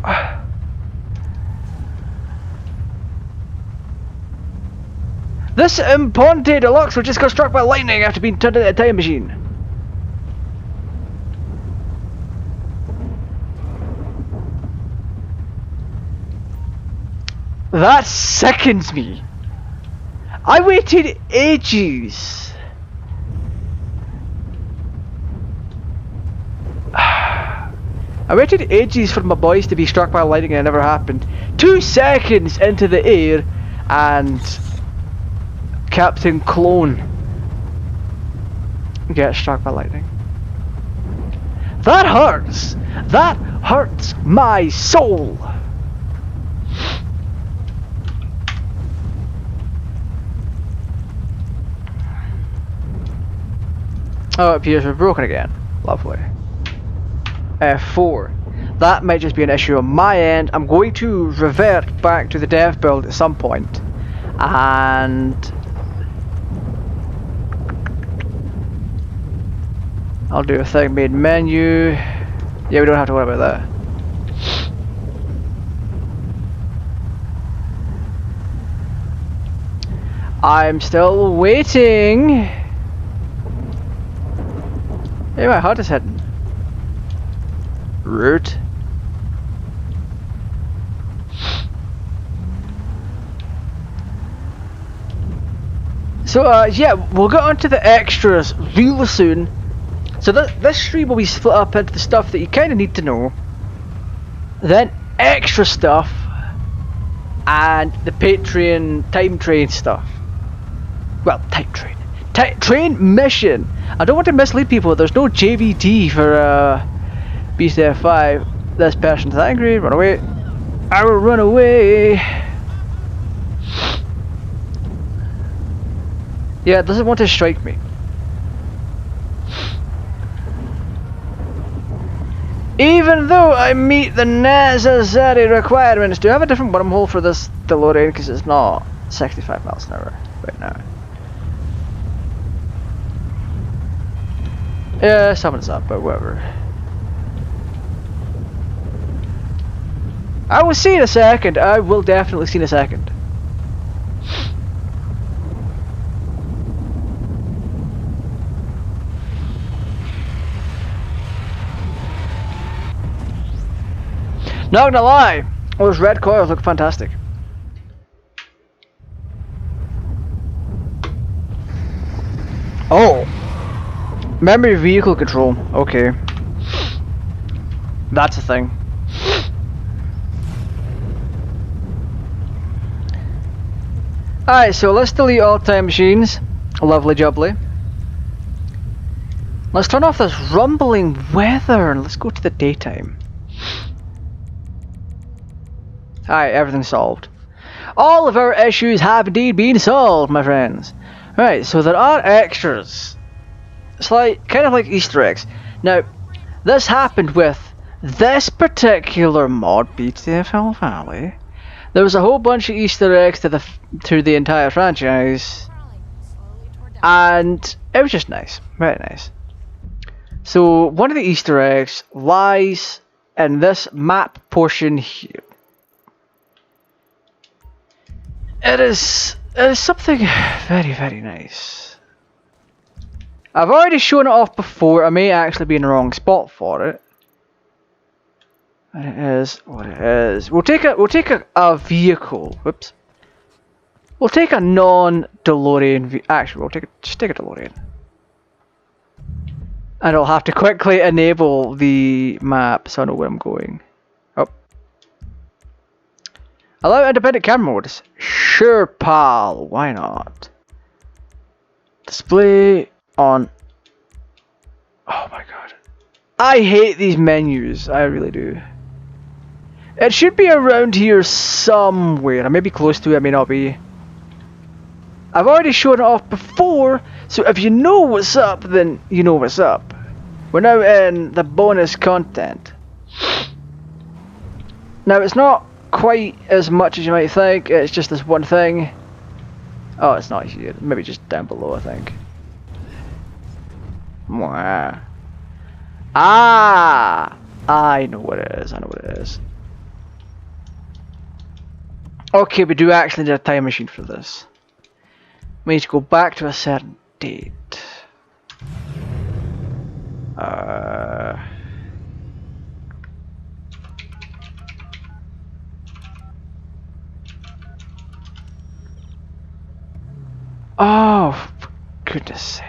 This Ponte Deluxe was just got struck by lightning after being turned into a time machine. That sickens me. I waited ages. I waited ages for my boys to be struck by lightning and it never happened. 2 seconds into the air and Captain Clone gets struck by lightning. That hurts! That hurts my soul! Oh, it appears we're broken again. Lovely. F4. That might just be an issue on my end. I'm going to revert back to the dev build at some point. And I'll do a thing made menu. Yeah, we don't have to worry about that. I'm still waiting. Hey, my heart is hidden. Root. So yeah, we'll get onto the extras real soon. So this stream will be split up into the stuff that you kind of need to know, then extra stuff, and the Patreon time train stuff. Well, time train. Train mission. I don't want to mislead people. There's no JVT for BTTFV. This person's angry. Run away. I will run away. Yeah, it doesn't want to strike me. Even though I meet the necessary requirements to have a different wormhole for this DeLorean because it's not 65 miles an hour right now. Yeah, someone's up, but whatever. I will see in a second. I will definitely see in a second. Not gonna lie, those red coils look fantastic. Oh, memory vehicle control. Okay, that's a thing. Alright, so let's delete all time machines. Lovely jubbly. Let's turn off this rumbling weather and let's go to the daytime. Alright, everything's solved. All of our issues have indeed been solved, my friends. Right, so there are extras. It's like, kind of like Easter eggs. Now, this happened with this particular mod, BTTFV Valley. There was a whole bunch of Easter eggs to the entire franchise. And it was just nice. Very nice. So, one of the Easter eggs lies in this map portion here. It is something very, very nice. I've already shown it off before. I may actually be in the wrong spot for it. And it is what it is. We'll take a vehicle. Whoops. We'll take a non-DeLorean. Actually, just take a DeLorean. And I'll have to quickly enable the map so I know where I'm going. Oh. Allow independent camera modes. Sure, pal. Why not? Display on. Oh my god. I hate these menus, I really do. It should be around here somewhere. I may be close to it, I may not be. I've already shown it off before, so if you know what's up, then you know what's up. We're now in the bonus content. Now it's not quite as much as you might think, it's just this one thing. Oh, it's not here, maybe just down below, I think. Mwah. Ah! I know what it is, I know what it is. Okay, we do actually need a time machine for this. We need to go back to a certain date. Oh, for goodness sake.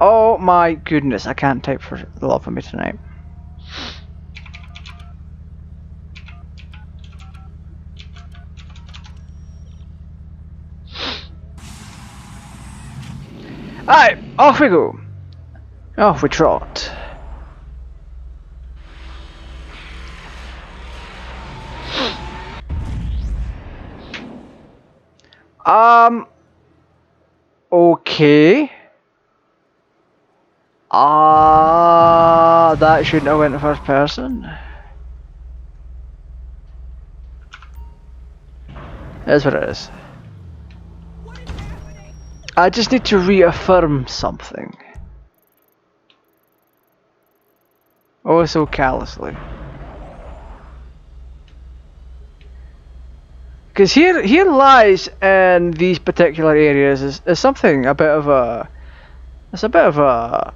Oh my goodness, I can't type for the love of me tonight. Alright, off we go. Off we trot. Okay. That shouldn't have went to first person. That's what it is. I just need to reaffirm something. Oh, so callously. Because here lies in these particular areas is something a bit of a. It's a bit of a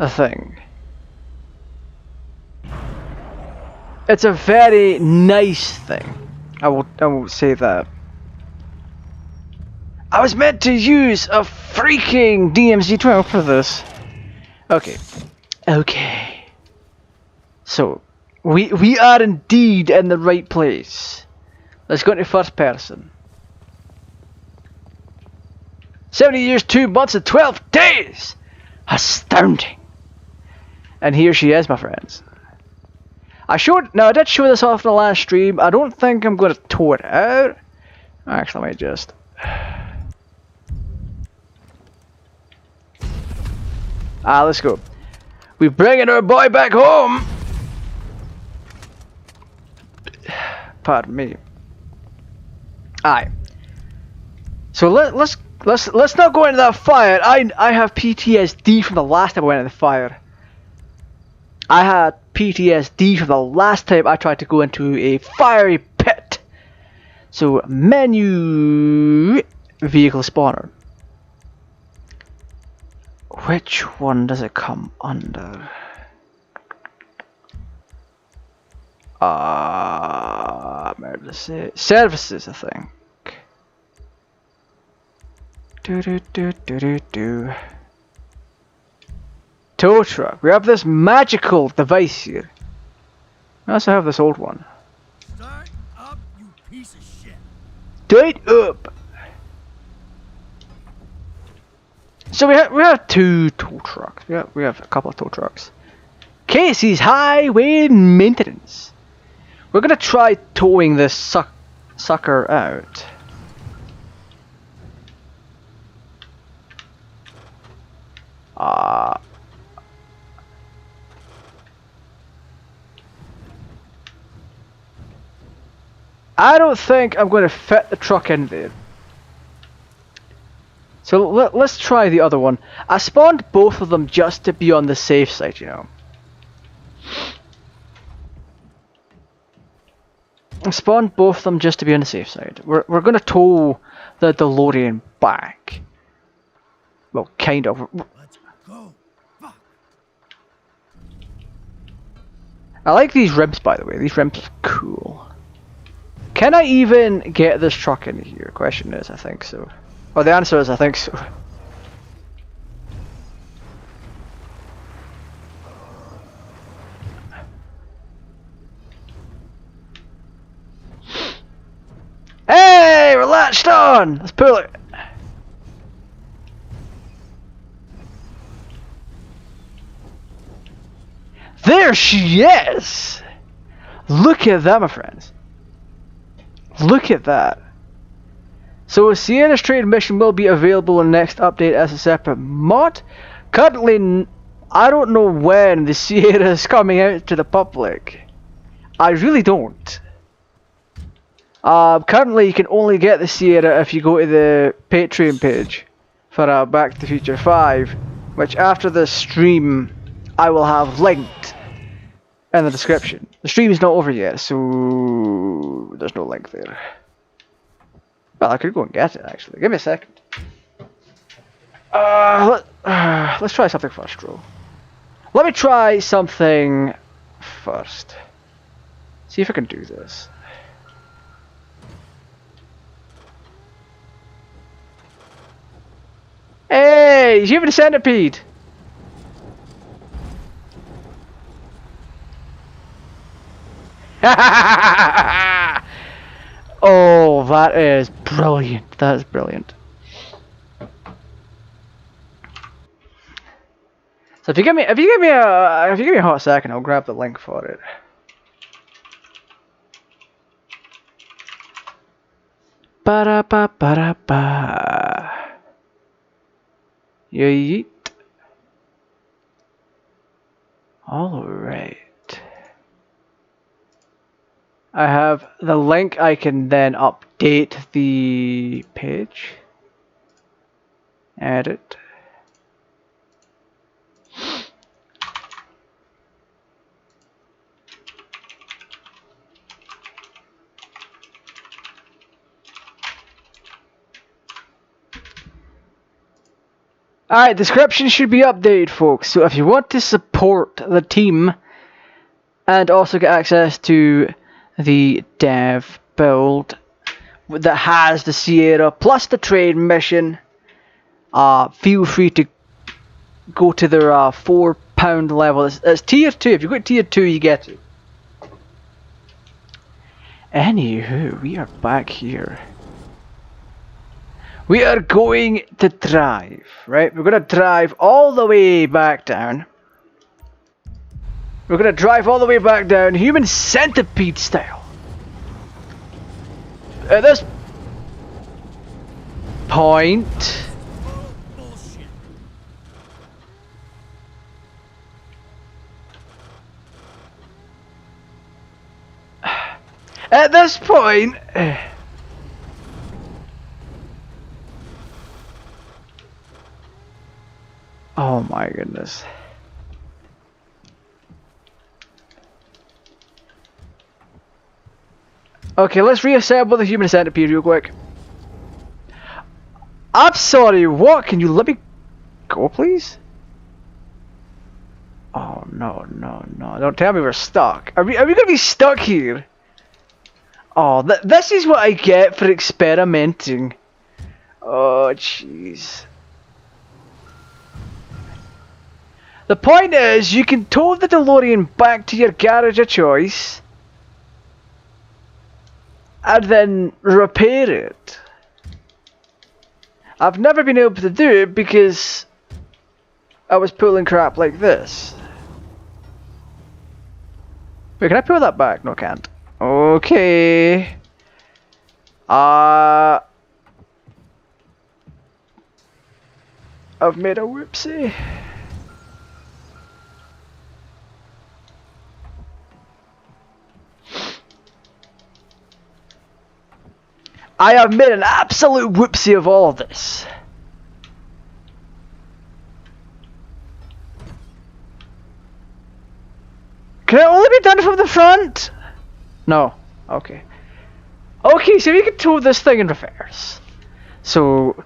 thing. It's a very nice thing. I will say that. I was meant to use a freaking DMZ-12 for this. Okay. Okay. So we are indeed in the right place. Let's go into first person. 70 years, 2 months, and 12 days! Astounding! And here she is, my friends. I did show this off in the last stream. I don't think I'm going to tow it out. Actually, I might just. Let's go. We're bringing our boy back home! Pardon me. Aye. So let's not go into that fire. I have PTSD from the last time I went in the fire. I had PTSD from the last time I tried to go into a fiery pit. So menu, vehicle spawner. Which one does it come under? Where does it say? Services, I think. Do. Tow truck. We have this magical device here. I also have this old one. Start up, you piece of shit. Start up. So we have 2 tow trucks. We have a couple of tow trucks. Casey's highway maintenance. We're gonna try towing this sucker out. I don't think I'm going to fit the truck in there. So let's try the other one. I spawned both of them just to be on the safe side, you know. I spawned both of them just to be on the safe side. We're going to tow the DeLorean back. Well, kind of. Let's go. Fuck. I like these rims, by the way. These rims are cool. Can I even get this truck in here? Question is, I think so. Well, the answer is, I think so. latched on! Let's pull it. There she is! Look at that, my friends. Look at that. So Sierra's trade mission will be available in the next update as a separate mod. Currently, I don't know when the Sierra is coming out to the public. I really don't. Currently, you can only get the Sierra if you go to the Patreon page for Back to the Future 5, which after the stream I will have linked in the description. The stream is not over yet, so there's no link there. Well, I could go and get it actually. Give me a second. Let's try something first, bro. Let me try something first. See if I can do this. Hey, you have a centipede. Oh, that is brilliant. That is brilliant. So if you give me a hot second, I'll grab the link for it. Ba ba ba ba. Yeet. All right. I have the link. I can then update the page. Edit. Alright, description should be updated, folks. So if you want to support the team and also get access to the dev build that has the Sierra plus the trade mission, feel free to go to their £4 level. It's tier 2. If you go to tier 2, you get it. Anywho, we are back here. We are going to drive, right? We're going to drive all the way back down. We're going to drive all the way back down, human centipede style. At this point... Bullshit. At this point... Oh my goodness. Okay, let's reassemble the human centipede real quick. I'm sorry, what? Can you let me go, please? Oh, no, no, no. Don't tell me we're stuck. Are we gonna be stuck here? Oh, this is what I get for experimenting. Oh, jeez. The point is, you can tow the DeLorean back to your garage of choice and then repair it. I've never been able to do it because I was pulling crap like this. Wait, can I pull that back? No, I can't. Okay. I've made a whoopsie. I have made an absolute whoopsie of all of this. Can it only be done from the front? No. Okay. Okay, so we can tow this thing in reverse. So,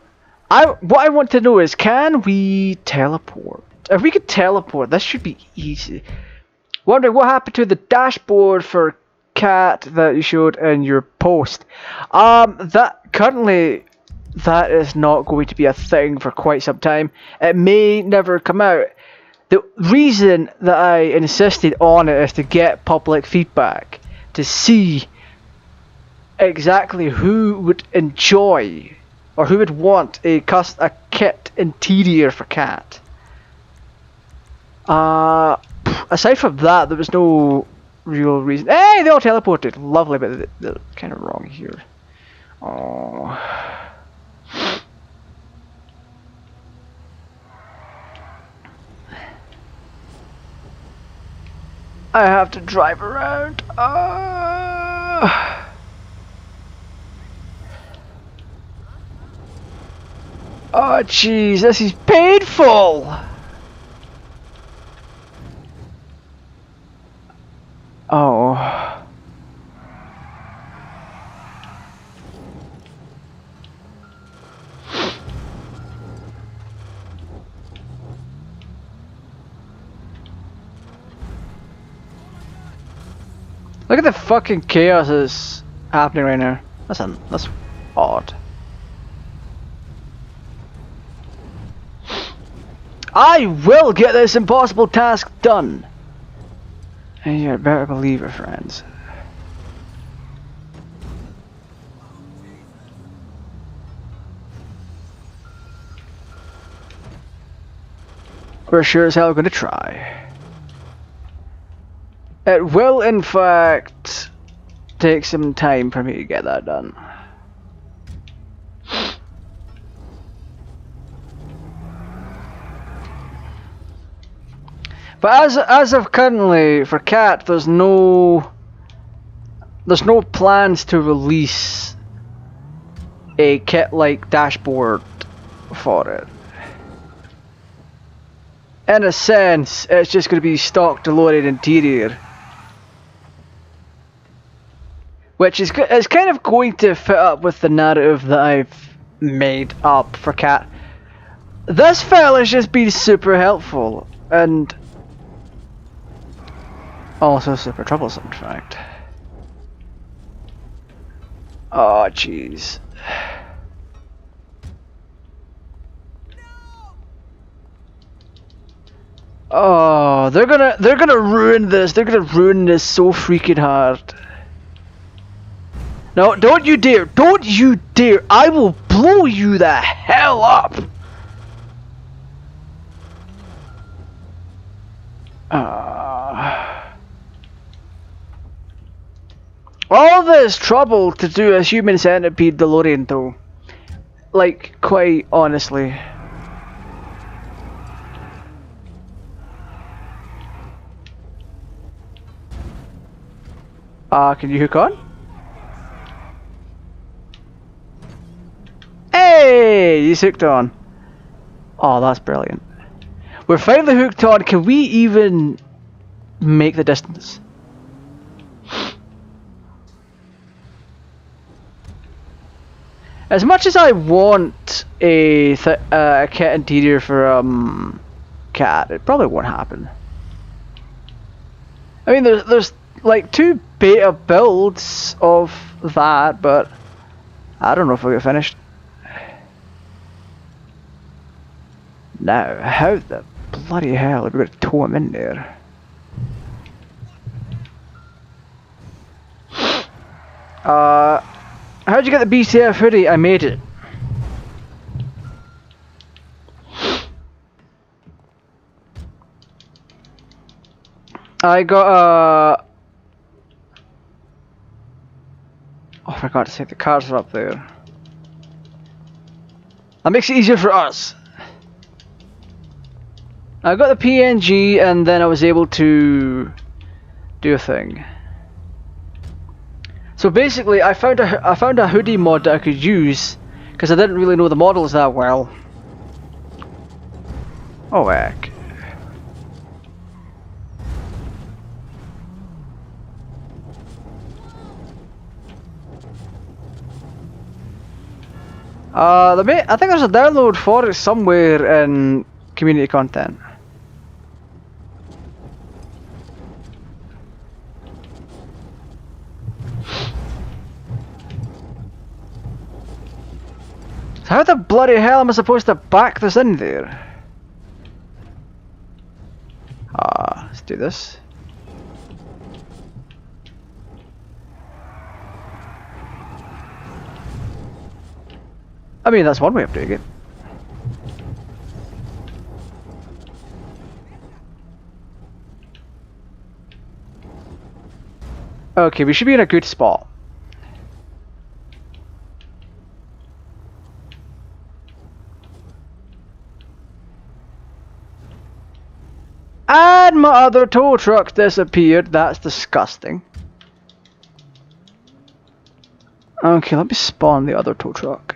what I want to know is, can we teleport? If we could teleport, this should be easy. Wondering what happened to the dashboard for K.A.T.T that you showed in your post. That is not going to be a thing for quite some time. It may never come out. The reason that I insisted on it is to get public feedback, to see exactly who would enjoy or who would want a kit interior for Cat. Aside from that, there was no real reason. Hey, they all teleported. Lovely, but they're kind of wrong here. Oh. I have to drive around. Oh, jeez, this is painful. Oh. Look at the fucking chaos that's happening right now. That's odd. I will get this impossible task done. And you better believe it, friends. We're sure as hell going to try. It will, in fact, take some time for me to get that done. But as of currently, for Cat, there's no plans to release a kit-like dashboard for it. In a sense, it's just going to be stock loaded interior. Which is kind of going to fit up with the narrative that I've made up for Cat. This fella's just been super helpful and also super troublesome, in fact. Oh, jeez. Oh, they're gonna ruin this. They're gonna ruin this so freaking hard. No, don't you dare! Don't you dare! I will blow you the hell up! All this trouble to do a human centipede DeLorean though. Like, quite honestly. Can you hook on? Hey! He's hooked on. Oh, that's brilliant. We're finally hooked on. Can we even make the distance? As much as I want a kit interior for Cat, it probably won't happen. I mean, there's like 2 beta builds of that, but I don't know if we'll get finished. Now, how the bloody hell are we going to tow him in there? How'd you get the BTTF hoodie? I made it. I got oh, I forgot to say the cards are up there. That makes it easier for us. I got the PNG and then I was able to do a thing. So basically, I found a hoodie mod that I could use because I didn't really know the models that well. Oh heck. I think there's a download for it somewhere in community content. So how the bloody hell am I supposed to back this in there? Let's do this. I mean, that's one way of doing it. Okay, we should be in a good spot. And my other tow truck disappeared. That's disgusting. Okay, let me spawn the other tow truck.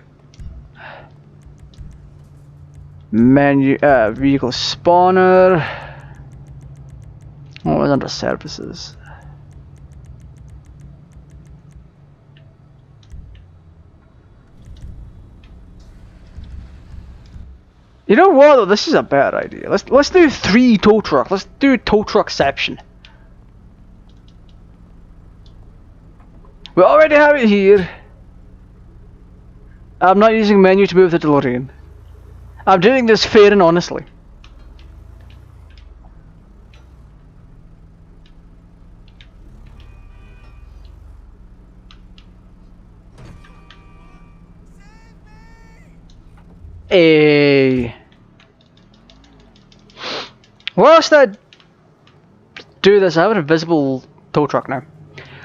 Menu, vehicle spawner. What was under services? You know what though, this is a better idea. Let's do 3 tow truck. Let's do tow truckception. We already have it here. I'm not using menu to move the DeLorean. I'm doing this fair and honestly. Hey. Whilst I do this, I have an invisible tow truck now.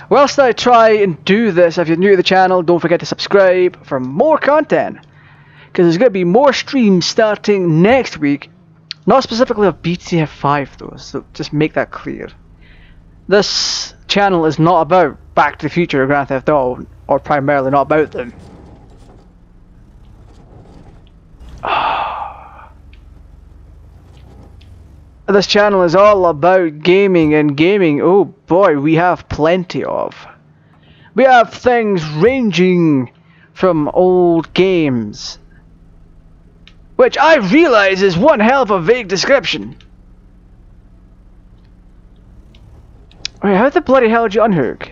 Whilst I try and do this, if you're new to the channel, don't forget to subscribe for more content. Because there's going to be more streams starting next week. Not specifically of BTTFV though, so just make that clear. This channel is not about Back to the Future or Grand Theft Auto, or primarily not about them. This channel is all about gaming, and gaming, oh boy, we have plenty of. We have things ranging from old games, which I realize is one hell of a vague description. Wait, how the bloody hell did you unhook?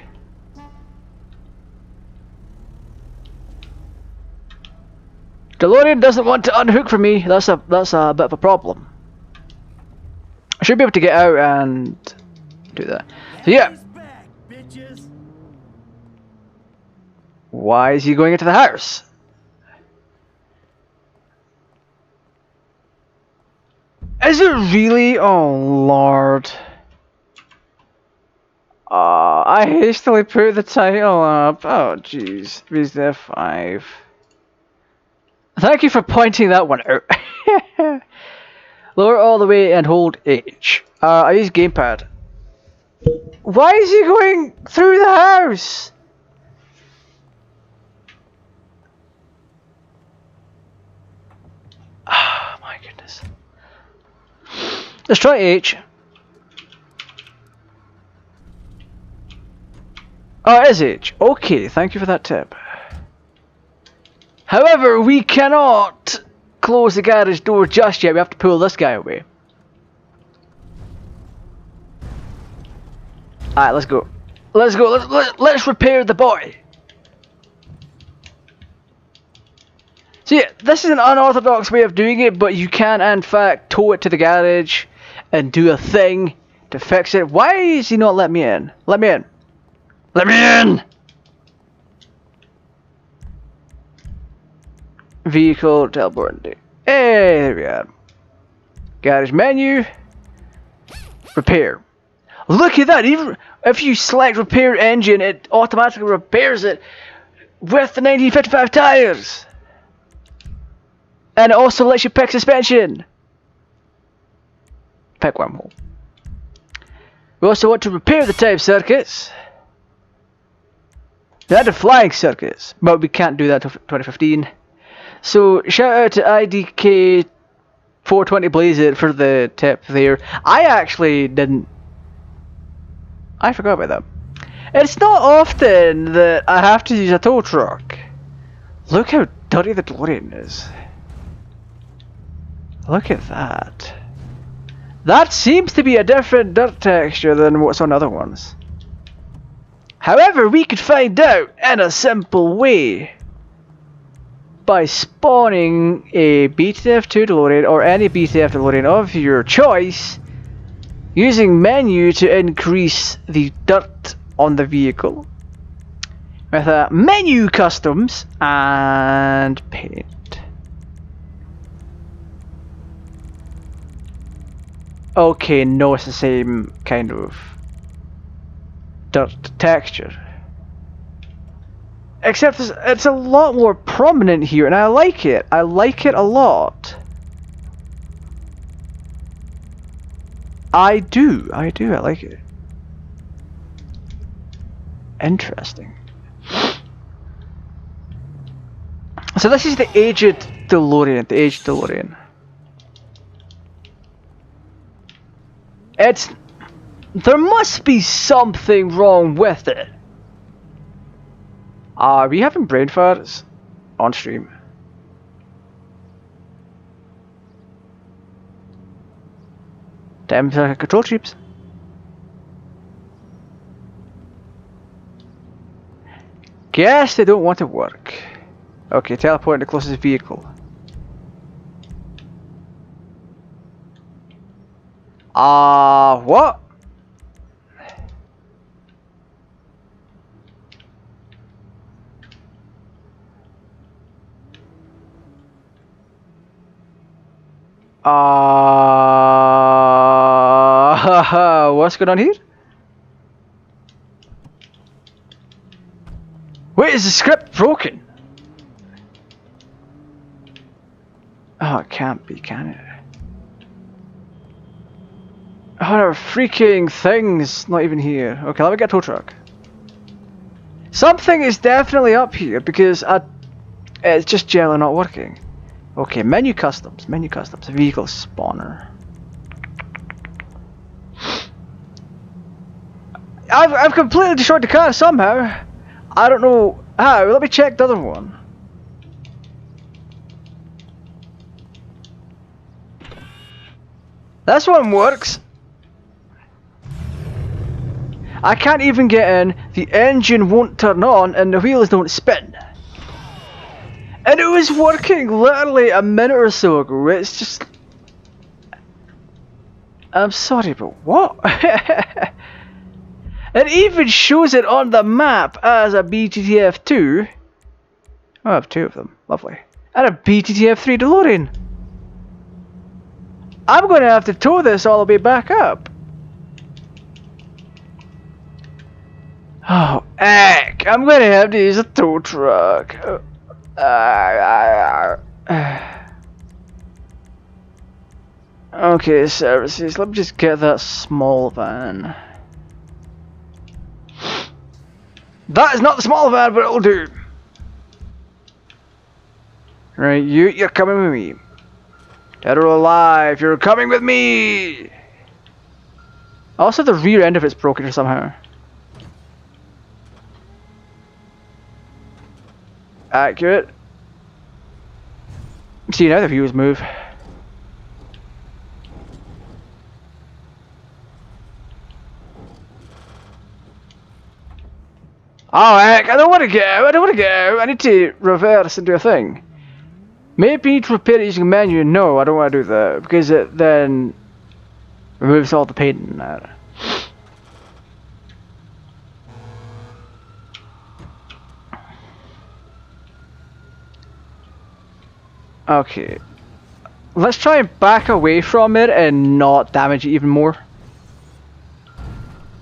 DeLorean doesn't want to unhook from me. That's a bit of a problem. I should be able to get out and do that. So yeah. Why is he going into the house? Is it really? Oh lord. I hastily put the title up. Oh jeez. BTTFV. Thank you for pointing that one out. Lower all the way and hold H. I use gamepad. Why is he going through the house? Ah, my goodness. Let's try H. Oh, it is H. Okay, thank you for that tip. However, we cannot close the garage door just yet. We have to pull this guy away. Alright, let's go. Let's go. Let's repair the boy. So yeah, this is an unorthodox way of doing it, but you can in fact tow it to the garage and do a thing to fix it. Why is he not letting me in? Let me in. Let me in! Vehicle teleport. Hey, there we are. Garage menu. Repair. Look at that! Even if you select repair engine, it automatically repairs it with the 1955 tires. And it also lets you pick suspension. Pick wormhole. We also want to repair the type circuits. They had the flying circuits, but we can't do that until 2015. So shout out to IDK420 Blazer for the tip there. I actually didn't. I forgot about that. It's not often that I have to use a tow truck. Look how dirty the DeLorean is. Look at that. That seems to be a different dirt texture than what's on other ones. However, we could find out in a simple way by spawning a BTTF2 DeLorean or any BTTF DeLorean of your choice, using menu to increase the dirt on the vehicle with menu customs and paint. Okay, no, it's the same kind of dirt texture. Except it's a lot more prominent here, and I like it. I like it a lot. I do, I like it. Interesting. So this is the aged DeLorean, the aged DeLorean. There must be something wrong with it. Are we having brain farts on stream? Damn control chips. Guess they don't want to work. Okay, teleport to the closest vehicle. What? What's going on here? Wait, is the script broken? Oh, it can't be, can it? Oh, there are freaking things not even here. Okay, let me get a tow truck. Something is definitely up here because it's just generally not working. Okay, menu customs, vehicle spawner. I've completely destroyed the car somehow. I don't know how. Let me check the other one. This one works. I can't even get in, the engine won't turn on, and the wheels don't spin. And it was working literally a minute or so ago. It's just... I'm sorry, but what? It even shows it on the map as a BTTF2. Oh, I have two of them. Lovely. And a BTTF3 DeLorean. I'm going to have to tow this all the way back up. Oh, heck. I'm going to have to use a tow truck. Okay, services. Let me just get that small van. That is not the small van, but it'll do. Right, you're coming with me. Dead or alive, you're coming with me. Also, the rear end of it's broken somehow. Accurate. See, now the views move. Oh heck, I don't want to go, I need to reverse and do a thing. Maybe you need to repair it using a menu. No, I don't want to do that, because it then removes all the paint in that. Okay. Let's try and back away from it and not damage it even more.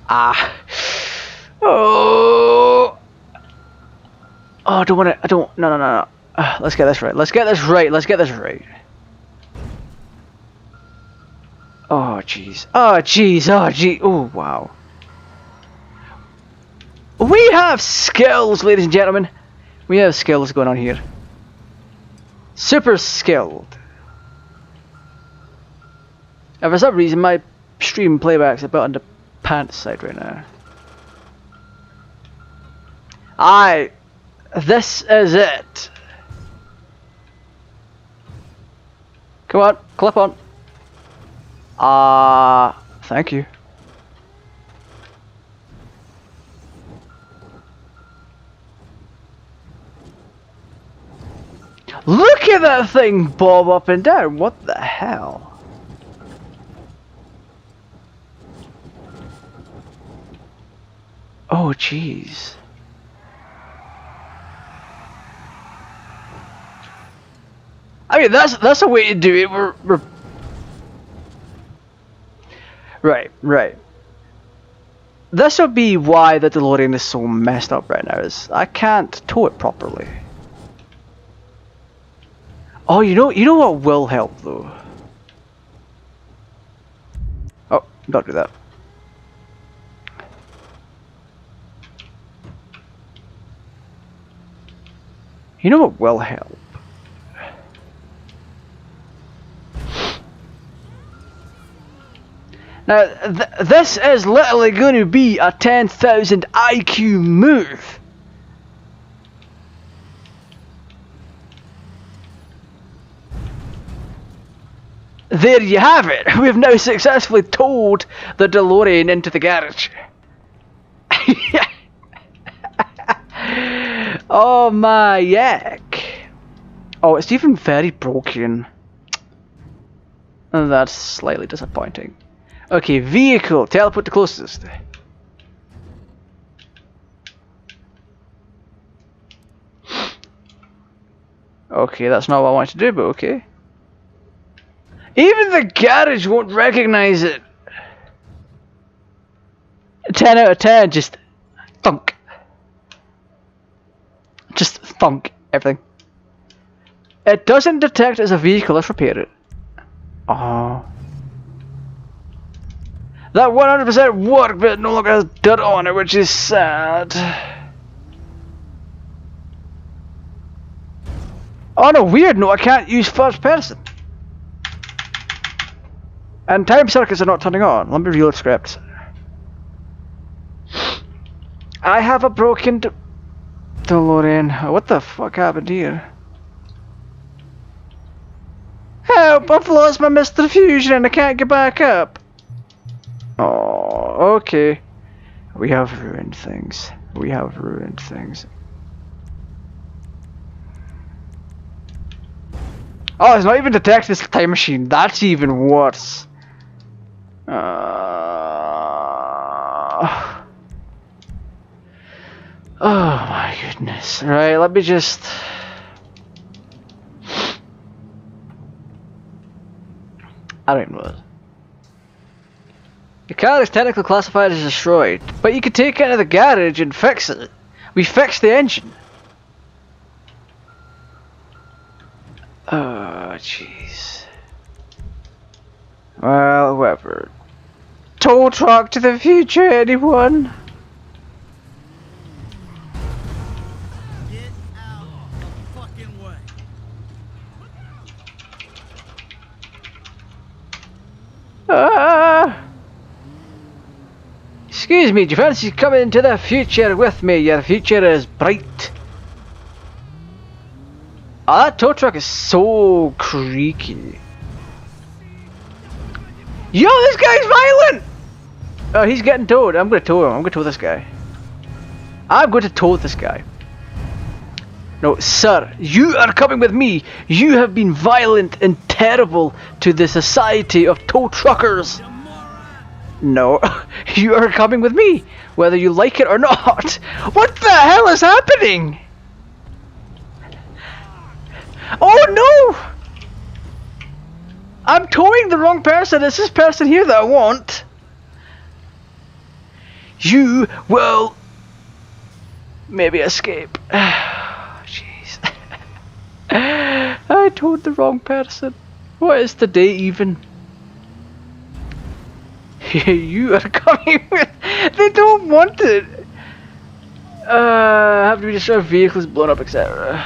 Ah. Oh. Oh, I don't want to. No. Let's get this right. Let's get this right. Oh, jeez. Oh, wow. We have skills, ladies and gentlemen. We have skills going on here. Super skilled. And for some reason, my stream playback's about on the pants side right now. This is it. Come on, clip on. Thank you. Look at that thing bob up and down. What the hell? Oh, jeez. I mean, that's a way to do it. Right, right. This would be why the DeLorean is so messed up right now, is I can't tow it properly. Oh, you know what will help though? Oh, don't do that. You know what will help? Now, this is literally going to be a 10,000 IQ move. There you have it. We've now successfully towed the DeLorean into the garage. Oh my yak. Oh, it's even very broken. That's slightly disappointing. Okay, vehicle. Teleport the closest. Okay, that's not what I wanted to do, but okay. Even the garage won't recognize it. 10 out of 10, just thunk. Just thunk everything. It doesn't detect as a vehicle, let's repair it. Oh. That 100% worked, but it no longer has dirt on it, which is sad. On a weird note, I can't use first person. And time circuits are not turning on. Let me reload scripts. I have a broken DeLorean. What the fuck happened here? Help! I've lost my Mr. Fusion and I can't get back up. Oh, okay. We have ruined things. We have ruined things. Oh, it's not even detecting this time machine. That's even worse. Oh my goodness. Right, let me just... I don't even know this. The car is technically classified as destroyed, but you can take it into the garage and fix it. We fixed the engine. Oh, jeez. Well, whatever. Tow truck to the future, anyone? Get out of the fucking way. Excuse me, do you fancy coming into the future with me? Your future is bright. Oh, that tow truck is so creaky. Yo, this guy's violent! Oh, he's getting towed. I'm gonna tow him. I'm gonna tow this guy. I'm going to tow this guy. No, sir, you are coming with me. You have been violent and terrible to the society of tow truckers. No, you are coming with me, whether you like it or not. What the hell is happening? Oh no! I'm towing the wrong person. It's this person here that I want. You will maybe escape. Jeez. I towed the wrong person. What is the day even? You are coming with... They don't want it. Have to be destroyed, vehicles blown up, etc.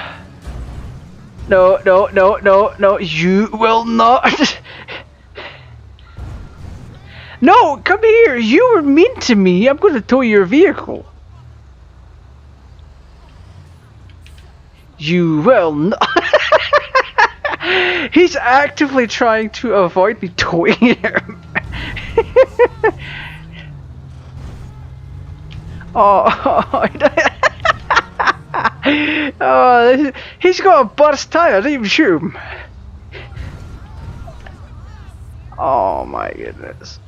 No, no, no, no, no, you will not. No, come here. You were mean to me. I'm going to tow your vehicle. You will not. He's actively trying to avoid me towing him. Oh, oh, he's got a burst tire. I didn't even shoot him. Oh my goodness.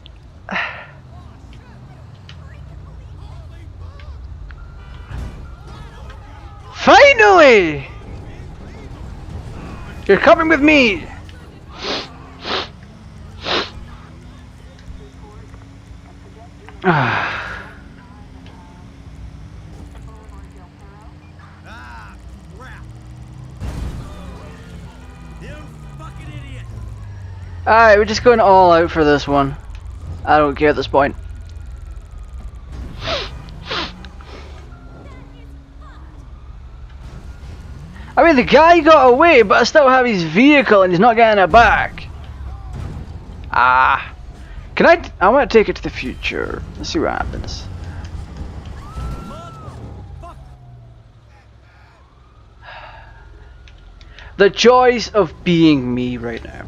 Finally! You're coming with me. Ah, crap. You fucking idiot. Alright, we're just going all out for this one. I don't care at this point. I mean, the guy got away, but I still have his vehicle and he's not getting it back. Ah. Can I want to take it to the future. Let's see what happens. The joys of being me right now.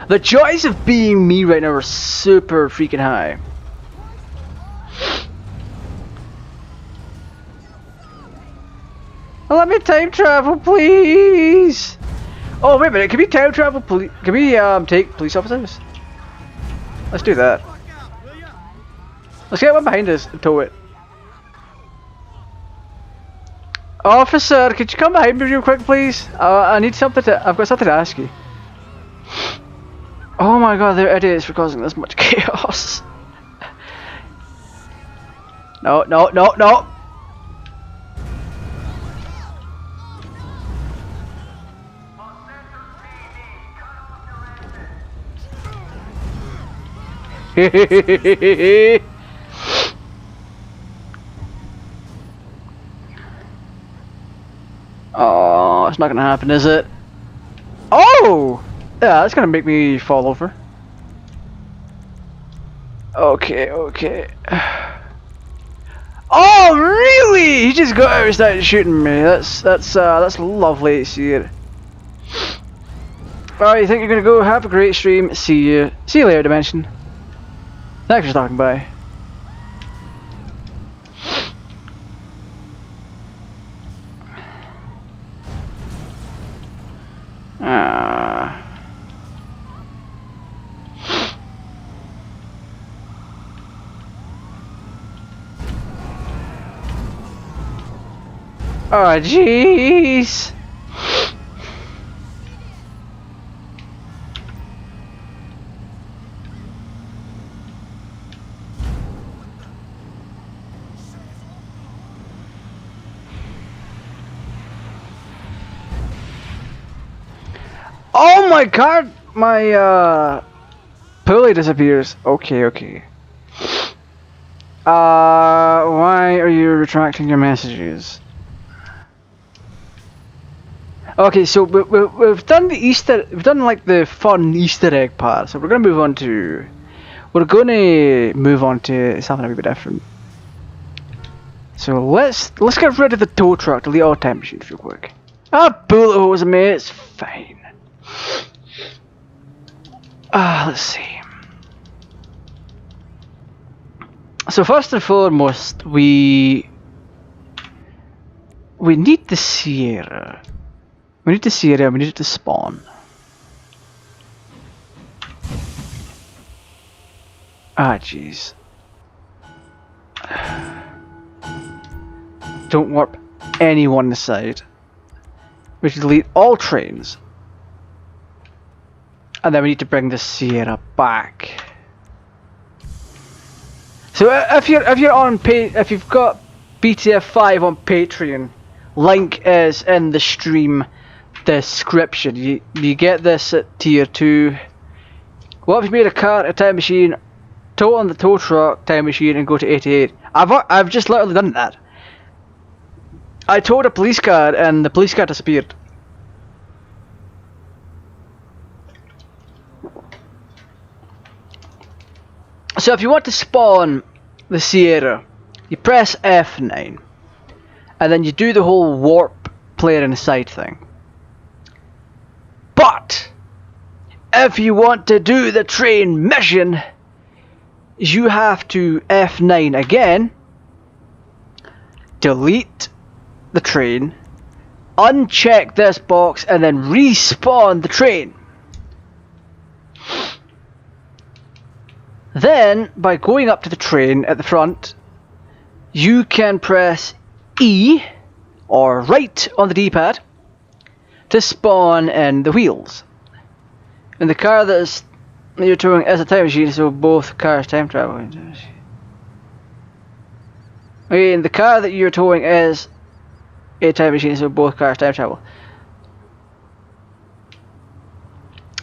The joys of being me right now are super freaking high. Let me time travel, please. Oh wait a minute, can we time travel? Can we take police officers? Let's do that. Let's get one behind us and tow it. Officer, could you come behind me real quick, please? I need something to. I've got something to ask you. Oh my god, they're idiots for causing this much chaos. No, no, no, no. Oh, it's not gonna happen, is it? Oh! Yeah, that's gonna make me fall over. Okay, okay. Oh, really? He just got out and started shooting me. That's lovely to see it. Alright, you think you're gonna go? Have a great stream. See you later, Dimension. Thanks for stopping by. Oh, jeez. Oh my god, my pulley disappears. Okay, okay. Why are you retracting your messages? Okay, so we've done the we've done like the fun Easter egg part. So we're gonna move on to something a wee bit different. So let's get rid of the tow truck, delete all time machines real quick. Bullet holes, mate, it's fine. Let's see. So first and foremost, we need the Sierra. We need the Sierra, we need it to spawn. Jeez. Don't warp anyone aside. We should delete all trains. And then we need to bring the Sierra back. So if you've got BTTFV on Patreon, link is in the stream description. You get this at tier 2. What if you made a time machine, tow on the tow truck time machine and go to 88? I've just literally done that. I towed a police car and the police car disappeared. So if you want to spawn the Sierra, you press F9 and then you do the whole warp player inside thing. But if you want to do the train mission, you have to F9 again, delete the train, uncheck this box and then respawn the train. Then, by going up to the train at the front, you can press E or right on the D-pad to spawn in the wheels. And the car that you're towing is a time machine, so both cars time travel. Okay, and the car that you're towing is a time machine, so both cars time travel.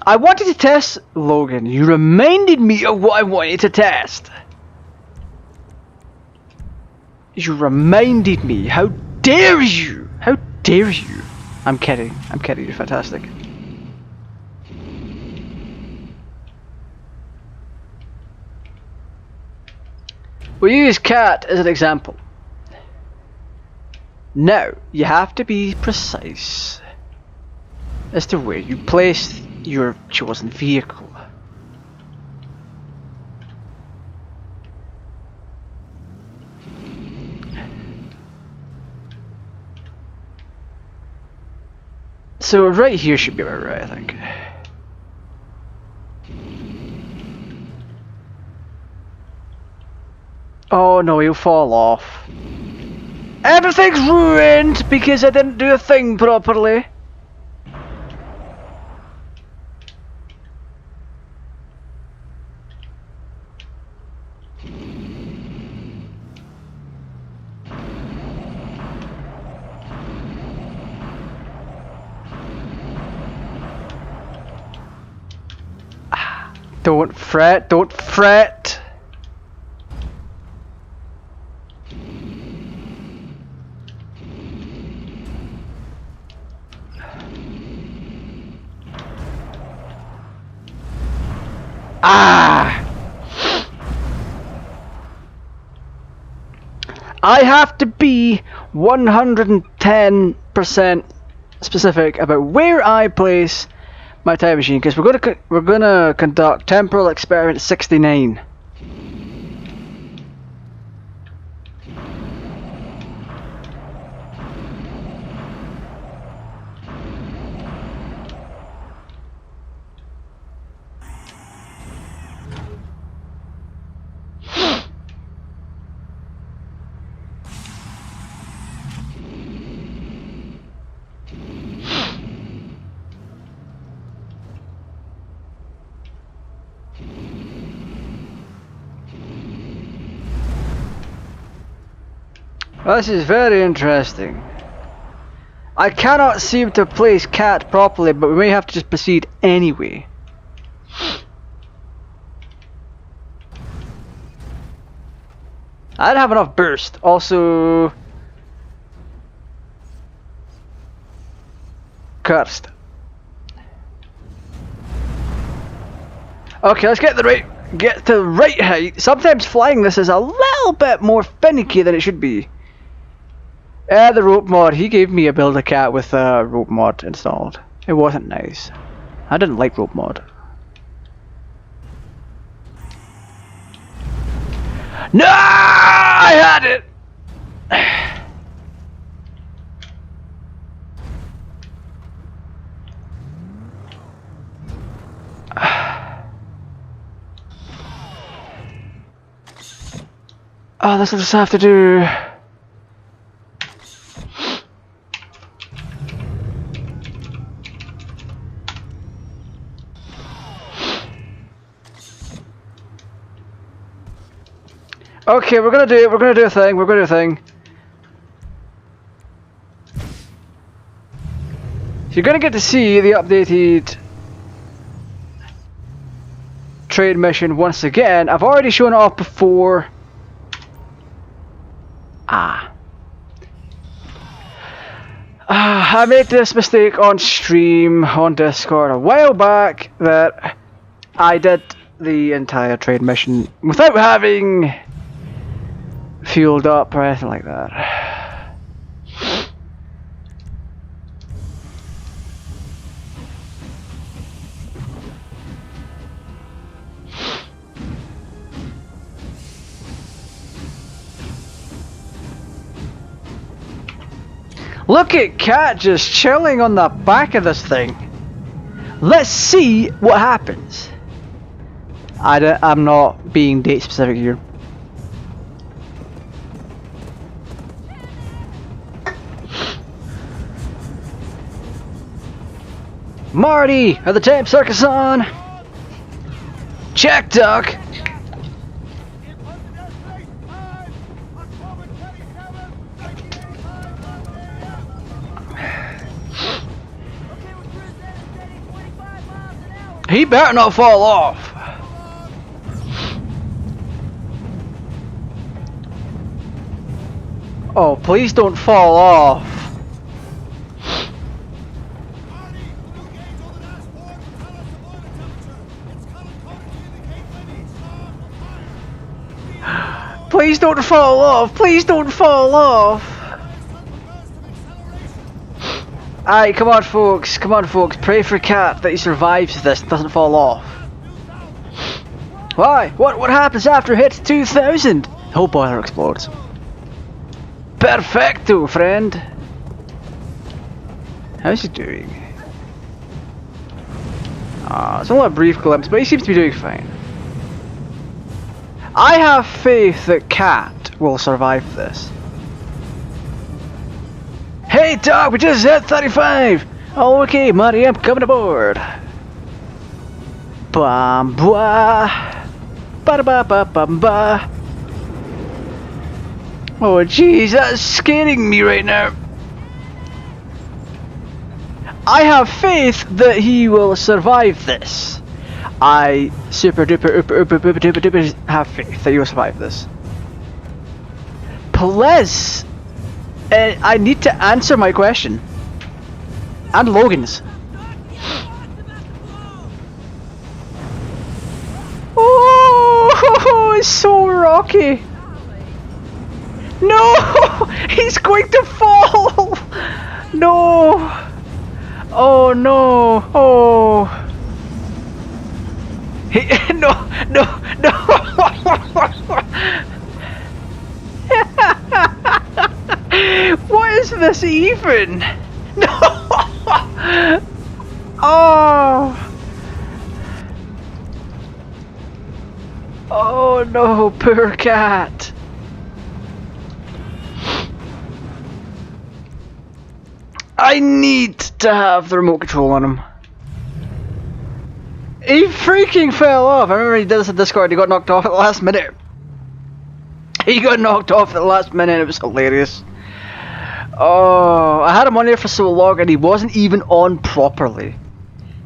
I wanted to test, Logan. You reminded me of what I wanted to test. You reminded me. How dare you? How dare you? I'm kidding. I'm kidding. You're fantastic. We'll use K.A.T.T as an example. Now, you have to be precise as to where you place your chosen vehicle. So right here should be about right, I think. Oh no, he'll fall off. Everything's ruined because I didn't do a thing properly. Don't fret, don't fret. Ah! I have to be 110% specific about where I place my time machine, because we're gonna conduct temporal experiment 69. Well, this is very interesting. I cannot seem to place K.A.T.T properly, but we may have to just proceed anyway. I don't have enough burst. Also, cursed. Okay, let's get to the right height. Sometimes flying this is a little bit more finicky than it should be. The rope mod. He gave me a build a cat with a rope mod installed. It wasn't nice. I didn't like rope mod. No! I had it! Oh, that's what I just have to do. Okay, we're gonna do it. We're gonna do a thing. We're gonna do a thing. So you're gonna get to see the updated trade mission once again. I've already shown it off before. I made this mistake on stream on Discord a while back that I did the entire trade mission without having fueled up or anything like that. Look at K.A.T.T just chilling on the back of this thing. Let's see what happens. I'm not being date specific here. Marty, are the tape circus on? Check, Duck. It wasn't a straight time. October 25th. He better not fall off. Oh, please don't fall off. Please don't fall off. Please don't fall off. Alright, come on folks. Come on folks. Pray for Cat that he survives this and doesn't fall off. Why? What happens after it hits 2000? The whole boiler explodes. Perfecto, friend. How's he doing? It's only a brief glimpse, but he seems to be doing fine. I have faith that Cat will survive this. Hey Doc, we just hit 35! Oh, okay, Marty, I'm coming aboard. Bam, blah. Ba ba ba ba ba. Oh jeez, that's scaring me right now. I have faith that he will survive this. I super duper duper have faith that he will survive this. Please, I need to answer my question. And Logan's. Oh, it's so rocky. No, he's going to fall. No. Oh no. Oh. No. What is this even? No. Oh. Oh no, poor Cat. I need to have the remote control on him. He freaking fell off. I remember he did this in Discord. He got knocked off at the last minute. He got knocked off at the last minute. It was hilarious. Oh, I had him on there for so long and he wasn't even on properly.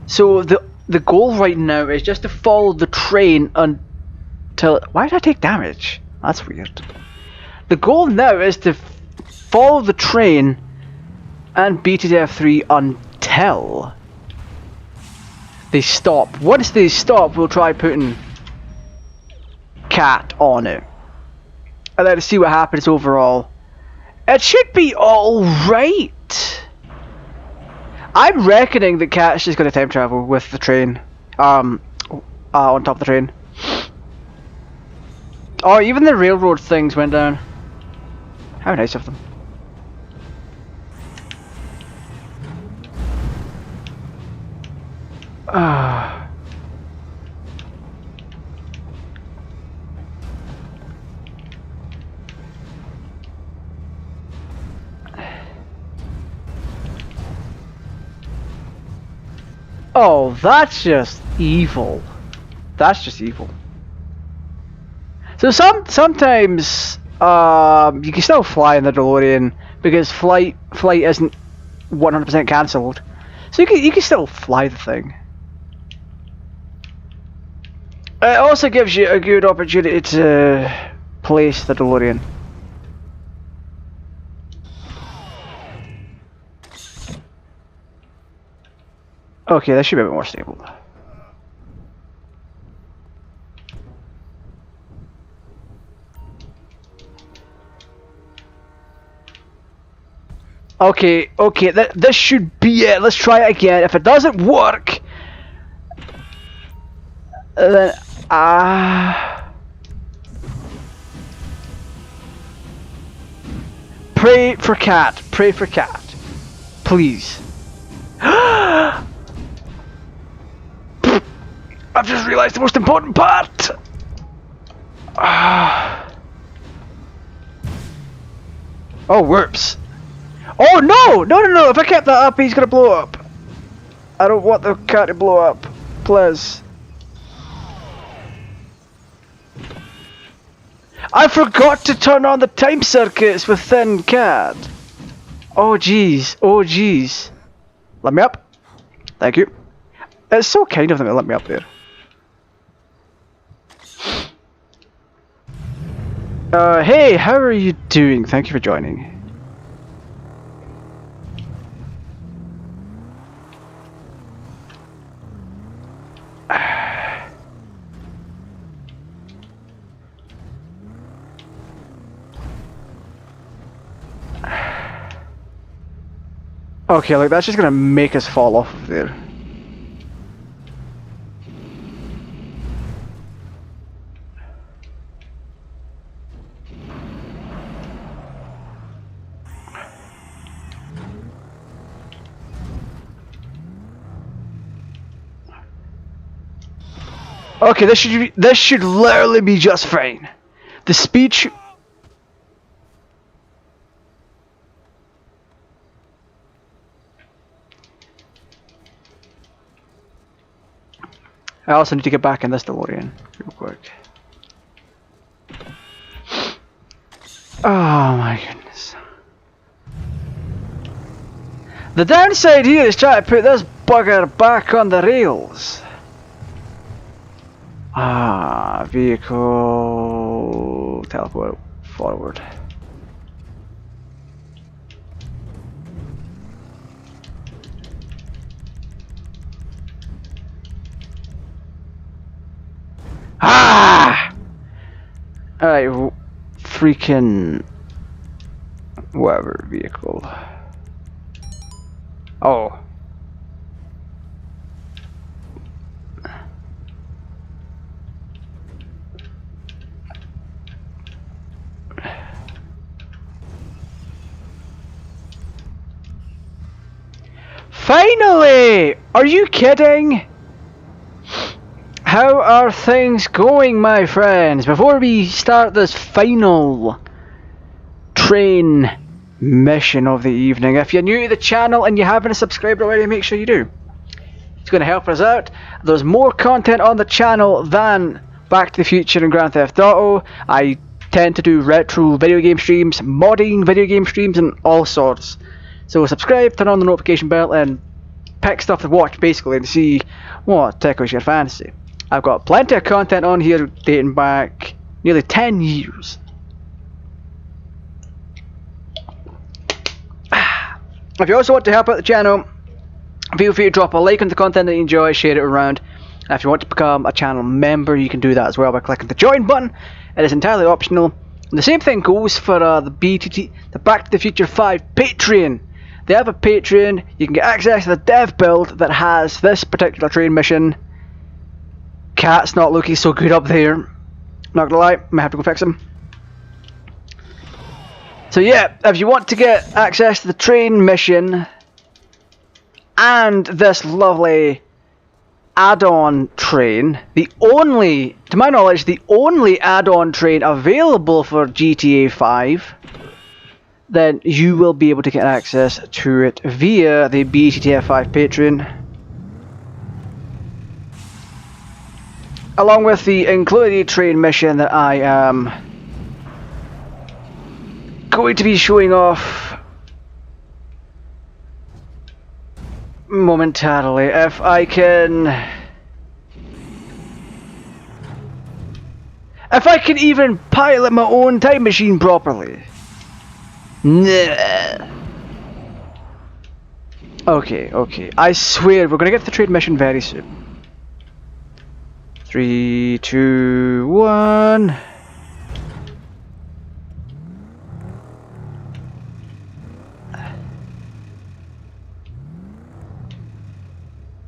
So the goal right now is just to follow the train until... Why did I take damage? That's weird. The goal now is to follow the train and BTTFV until they stop. Once they stop, we'll try putting Cat on it. And then see what happens overall. It should be alright. I'm reckoning that Cat's just gonna time travel with the train. On top of the train. Oh, even the railroad things went down. How nice of them. Oh, that's just evil. That's just evil. So sometimes you can still fly in the DeLorean because flight isn't 100% cancelled. So you can still fly the thing. It also gives you a good opportunity to place the DeLorean. Okay, that should be a bit more stable. Okay, this should be it. Let's try it again. If it doesn't work, then pray for Cat. Pray for Cat, please. I've just realised the most important part. Oh, whoops. Oh no! If I kept that up, he's gonna blow up. I don't want the cat to blow up, please. I forgot to turn on the time circuits within Cat. Oh jeez. Let me up. Thank you. It's so kind of them to let me up there. Hey, how are you doing? Thank you for joining. Okay, look, that's just gonna make us fall off of there. Okay, this should literally be just fine. The speech. I also need to get back in this DeLorean real quick. Oh my goodness. The downside here is trying to put this bugger back on the rails. Vehicle, teleport forward. Alright, freaking whatever vehicle. Oh. Finally! Are you kidding? How are things going, my friends? Before we start this final train mission of the evening, if you're new to the channel and you haven't subscribed already, make sure you do. It's going to help us out. There's more content on the channel than Back to the Future and Grand Theft Auto. I tend to do retro video game streams, modding video game streams, and all sorts. So subscribe, turn on the notification bell, and pick stuff to watch basically and see what tickles your fancy. I've got plenty of content on here dating back nearly 10 years. If you also want to help out the channel, feel free to drop a like on the content that you enjoy, share it around. And if you want to become a channel member, you can do that as well by clicking the join button. It is entirely optional. And the same thing goes for the Back to the Future 5 Patreon. They have a Patreon. You can get access to the dev build that has this particular train mission. K.A.T.'s not looking so good up there. Not gonna lie, might have to go fix him. So yeah, if you want to get access to the train mission and this lovely add-on train, to my knowledge, the only add-on train available for GTA 5, then you will be able to get access to it via the BTTFV Patreon. Along with the included train mission that I am going to be showing off momentarily. If I can even pilot my own time machine properly. Nah. Okay. I swear we're gonna get the train mission very soon. 3, 2, 1.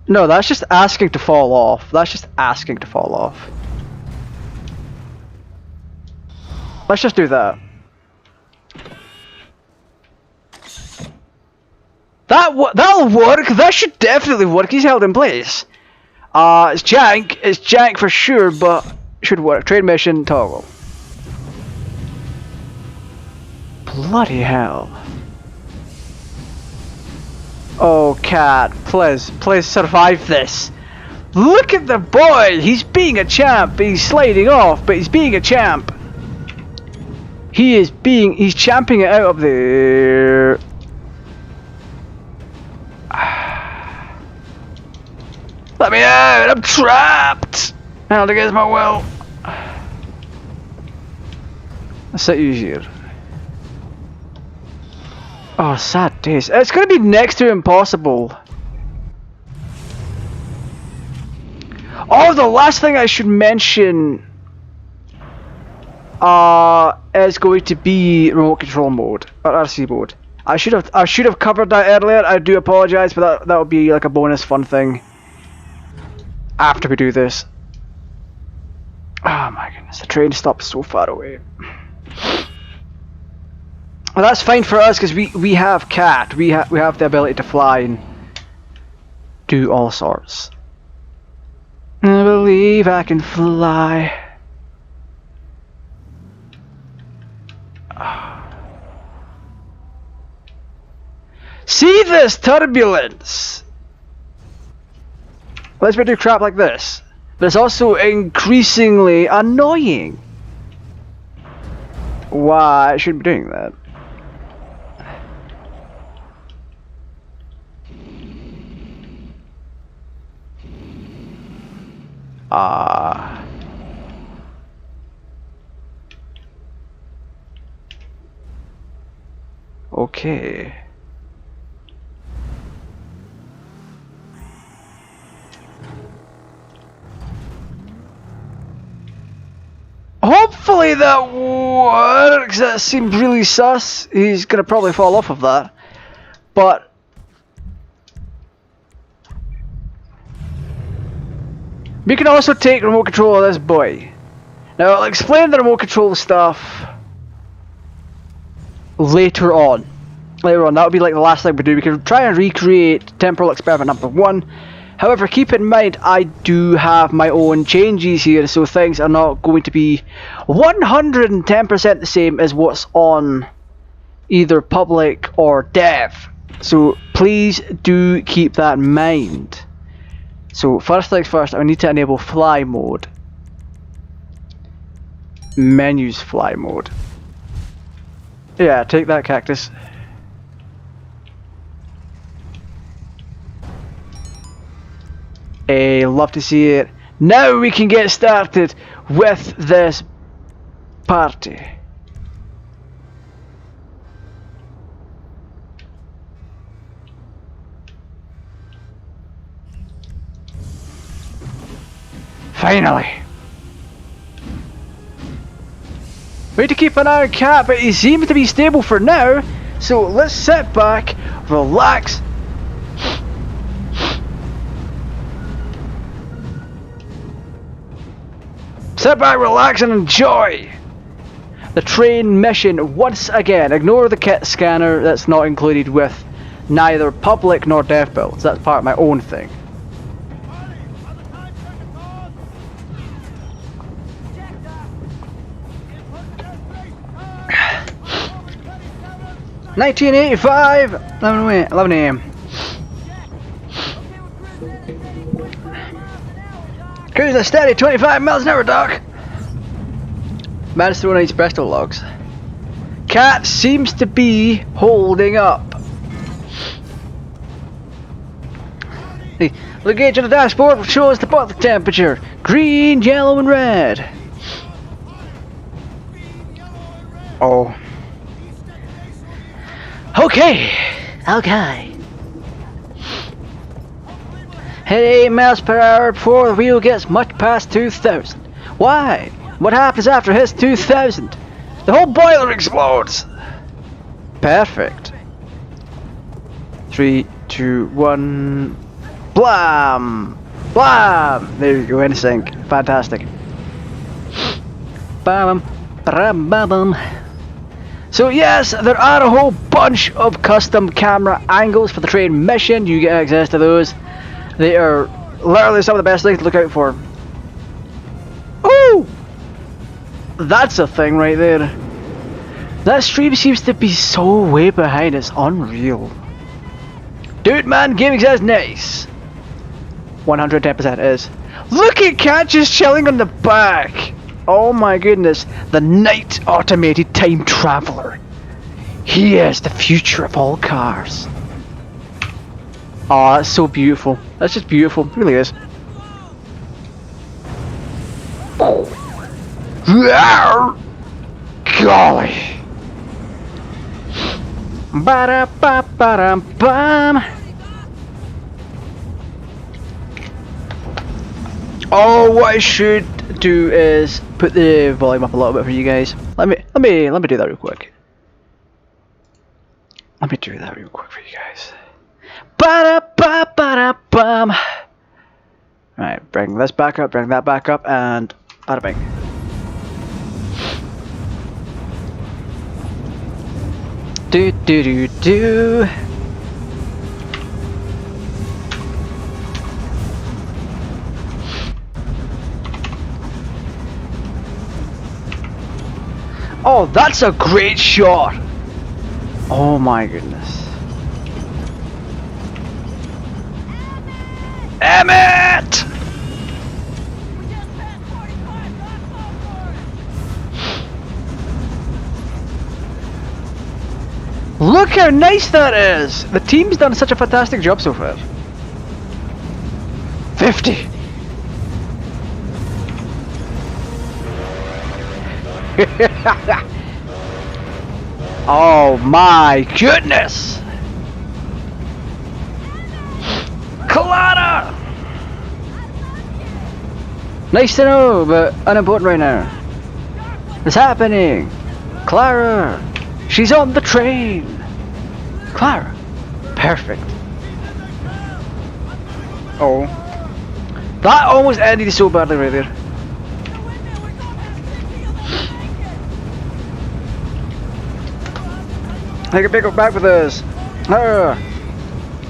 No, that's just asking to fall off. Let's just do that. That'll work. That should definitely work. He's held in place. It's jank for sure, but should work. Trade mission toggle. Bloody hell. Oh, Cat, please survive this. Look at the boy! He's being a champ. He's sliding off, but he's being a champ. He's champing it out up there. Let me out! I'm trapped! Held against my will. That's it easier. Oh, sad days. It's gonna be next to impossible. Oh, the last thing I should mention is going to be remote control mode or RC mode. I should have covered that earlier. I do apologize, but that would be like a bonus fun thing after we do this. Oh my goodness, the train stopped so far away. Well, that's fine for us because we have K.A.T. We have the ability to fly and do all sorts. I believe I can fly. See this turbulence? Let's do crap like this. But it's also increasingly annoying. Why I shouldn't be doing that. Okay. Hopefully that works. That seemed really sus. He's gonna probably fall off of that. But we can also take remote control of this boy. Now I'll explain the remote control stuff later on. That would be like the last thing we do. We can try and recreate temporal experiment number 1. However, keep in mind I do have my own changes here, so things are not going to be 110% the same as what's on either public or dev. So please do keep that in mind. So first things first, I need to enable fly mode. Menus fly mode. Yeah, take that, cactus. Love to see it. Now we can get started with this party. Finally. We need to keep an eye on K.A.T., but he seems to be stable for now. So let's sit back, relax. Sit back, relax, and enjoy the train mission once again. Ignore the kit scanner, that's not included with neither public nor dev builds. That's part of my own thing. 1985, 11 AM. Cruising a steady 25 miles an hour, Doc. Man's throwing these Bristol logs. K.A.T. seems to be holding up. The gauge on the dashboard shows the bottle temperature. Green, yellow, and red. Oh. Okay. Hit 8 miles per hour before the wheel gets much past 2,000. Why? What happens after it hits 2,000? The whole boiler explodes. Perfect. 3, 2, 1. Blam! Blam! There you go, in sync. Fantastic. Bam, bam, bam, bam. So yes, there are a whole bunch of custom camera angles for the train mission. You get access to those. They are literally some of the best things to look out for. Oh! That's a thing right there. That stream seems to be so way behind, it's unreal. Dude, man, gaming says nice. 110% is. Look at K.A.T. just chilling on the back. Oh my goodness, the night automated time traveler. He is the future of all cars. Oh, that's so beautiful. That's just beautiful. It really is. Golly. Ba-da-ba-ba-dum-bum. Oh, what I should do is put the volume up a little bit for you guys. Let me do that real quick. Let me do that real quick for you guys. Ba-da-ba-ba-da-bum. Right, bring this back up, bring that back up, and bada bing. Do do do do. Oh, that's a great shot! Oh my goodness. Emmett! Look how nice that is! The team's done such a fantastic job so far. 50! Oh my goodness! K.A.T.T! Nice to know, but unimportant right now. What's happening? Clara! She's on the train! Clara! Perfect. Oh. That almost ended so badly right there. Take a big back with us.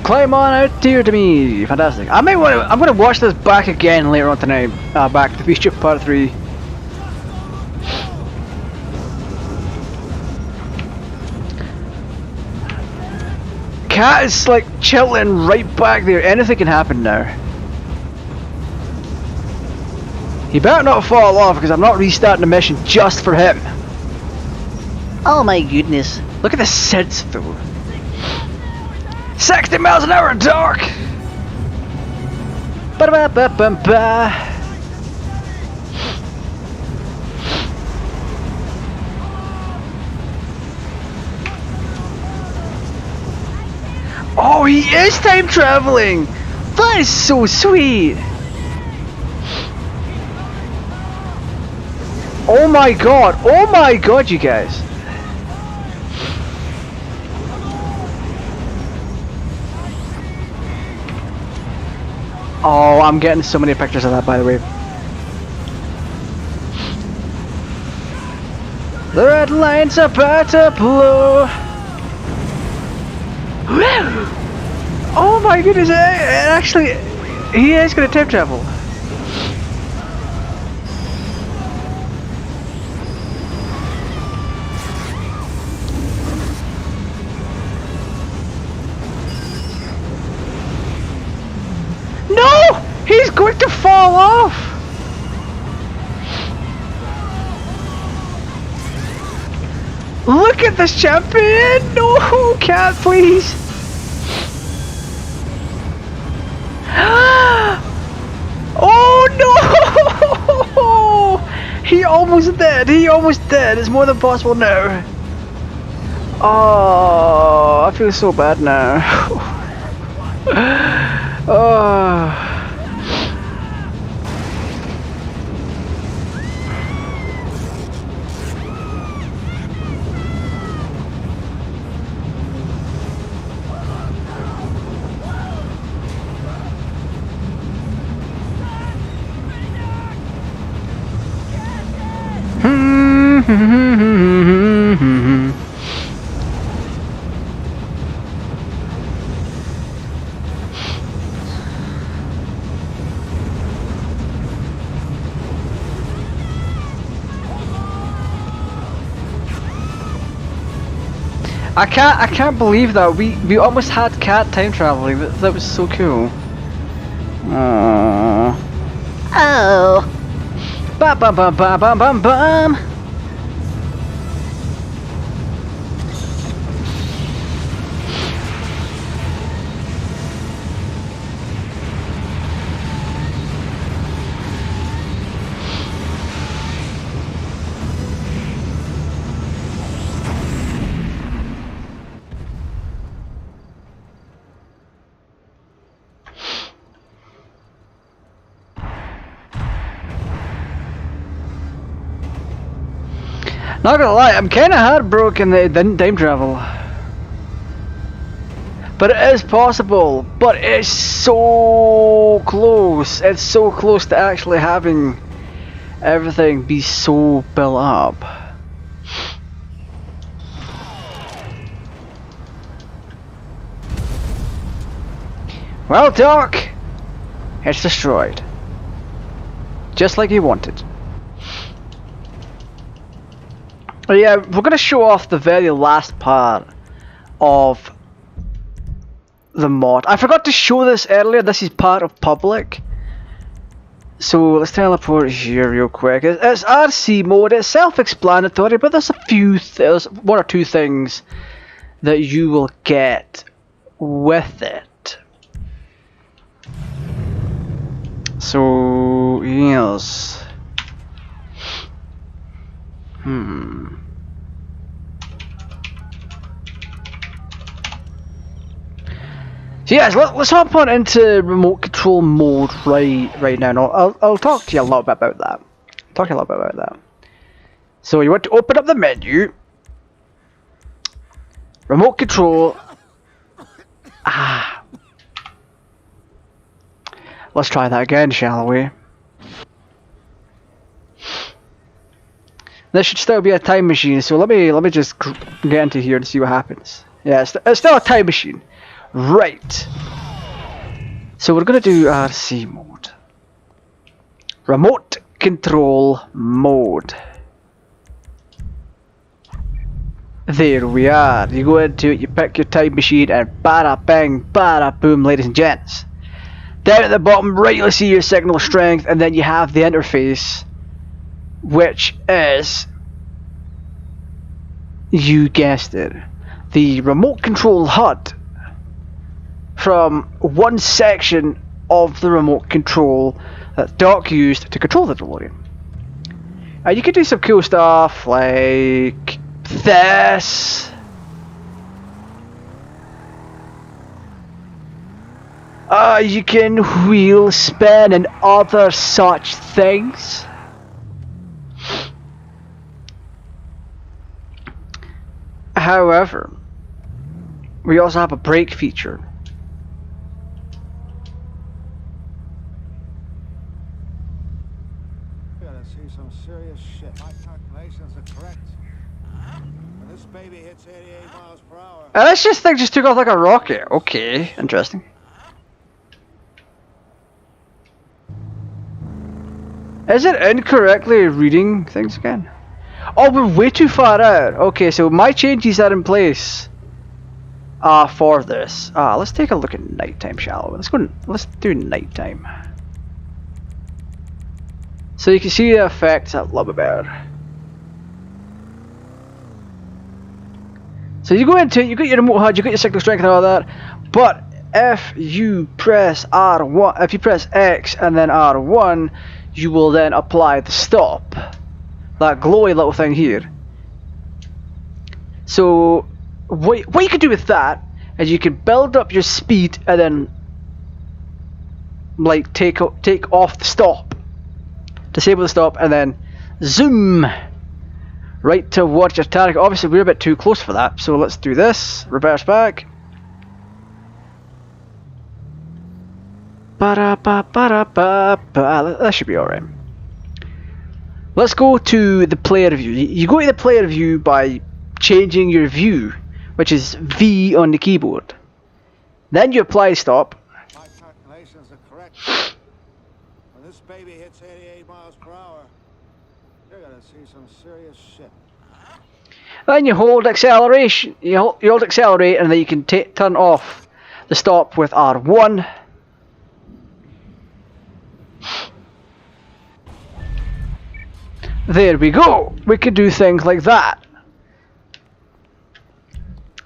Climb on out here to me. Fantastic. I'm gonna watch this back again later on tonight. Back to the Future Part 3. Cat is like chilling right back there. Anything can happen now. He better not fall off because I'm not restarting the mission just for him. Oh my goodness. Look at the sense though. 60 miles an hour dark! Ba-da-ba-ba-ba-ba. Oh, he is time traveling! That is so sweet! Oh my god, you guys! Oh, I'm getting so many pictures of that, by the way. The red line's about to blow. Oh my goodness! Actually, he is gonna time travel. No! He's going to fall off! Look at this champion! No, Cat, please! Oh no! He almost dead! He almost dead! It's more than possible now. Oh, I feel so bad now. Oh. I can't believe that we almost had Cat time traveling. That was so cool. Aww. Oh. Bum bum bum bum bum bum bum. Not gonna lie, I'm kinda heartbroken that it didn't time travel. But it is possible, but it's so close. It's so close to actually having everything be so built up. Well, Doc, it's destroyed. Just like you wanted. Oh yeah, we're gonna show off the very last part of the mod. I forgot to show this earlier. This is part of public. So let's teleport here real quick. It's RC mode. It's self-explanatory, but there's there's one or two things that you will get with it. So yes. So yes, let's hop on into remote control mode right now. And I'll talk to you a little bit about that. So you want to open up the menu, remote control. Let's try that again, shall we? This should still be a time machine. So let me just get into here and see what happens. Yeah, it's still a time machine. Right. So we're gonna do RC mode. Remote control mode. There we are. You go into it, you pick your time machine, and bada bang, bada boom, ladies and gents. Down at the bottom right, you'll see your signal strength, and then you have the interface, which is, you guessed it, the remote control HUD from one section of the remote control that Doc used to control the DeLorean. And you can do some cool stuff like this. You can wheel spin and other such things. However, we also have a brake feature. Some serious shit. My calculations are correct. When this baby hits 88 miles per hour. This thing just took off like a rocket. Okay, interesting. Is it incorrectly reading things again? Oh, we're way too far out. Okay, so my changes are in place for this. Let's take a look at nighttime, shall we? Let's do nighttime. So you can see the effects a little bit better. So you go into it, you got your remote HUD, you got your signal strength and all that, but if you press R1, if you press X and then R1, you will then apply the stop. That glowy little thing here. So what you can do with that is you can build up your speed and then like take off the stop. Disable the stop and then zoom right towards your target. Obviously we're a bit too close for that, so let's do this. Reverse back. That should be alright. Let's go to the player view. You go to the player view by changing your view, which is V on the keyboard. Then you apply stop. My calculations are correct. When this baby hits 88 miles per hour, you're gonna see some serious shit. Then you hold acceleration. You hold accelerate, and then you can turn off the stop with R1. There we go. We can do things like that.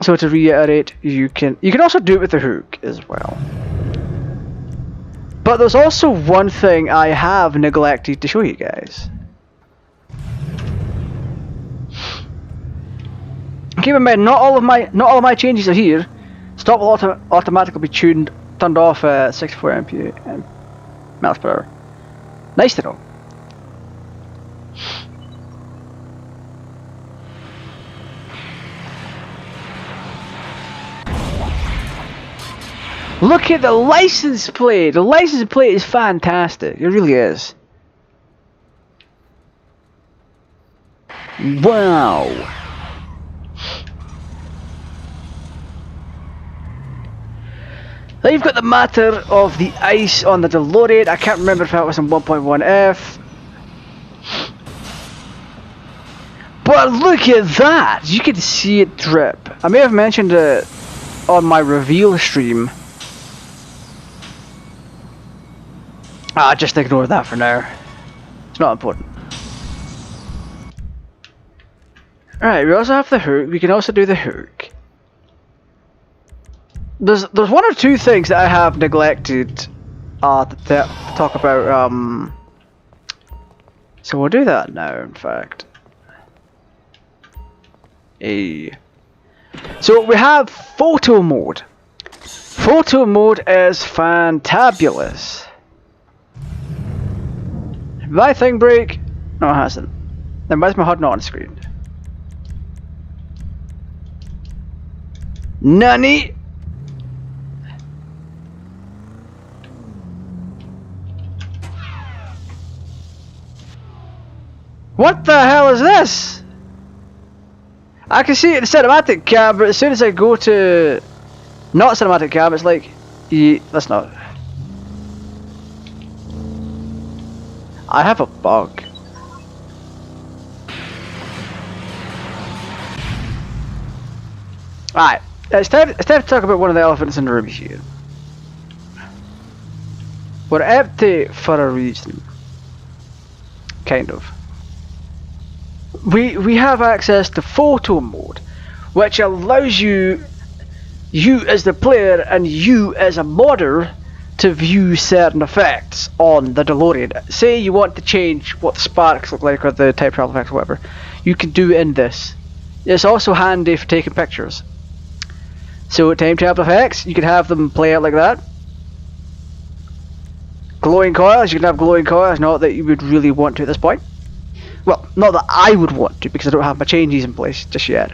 So to reiterate, you can also do it with the hook as well. But there's also one thing I have neglected to show you guys. Keep in mind, not all of my changes are here. Stop will automatically be turned off at 64 miles per hour. Nice to know. Look at the license plate. The license plate is fantastic. It really is. Wow. Then you've got the matter of the ice on the DeLorean. I can't remember if that was in 1.1F. But look at that! You can see it drip. I may have mentioned it on my reveal stream. Just ignore that for now. It's not important. Alright, we also have the hook. We can also do the hook. There's one or two things that I have neglected to talk about. So we'll do that now, in fact. So we have photo mode. Photo mode is fantabulous. Did my thing break? No, it hasn't. Then why is my HUD not on screen? Nani? What the hell is this? I can see it in the cinematic cam, but as soon as I go to not cinematic cam, it's like, that's not. I have a bug. Alright, it's time to talk about one of the elephants in the room here. We're empty for a reason. Kind of. We have access to photo mode, which allows you as the player and you as a modder to view certain effects on the DeLorean. Say you want to change what the sparks look like or the time travel effects or whatever, you can do it in this. It's also handy for taking pictures. So time travel effects, you can have them play out like that. Glowing coils, you can have glowing coils, not that you would really want to at this point. Well, not that I would want to, because I don't have my changes in place just yet.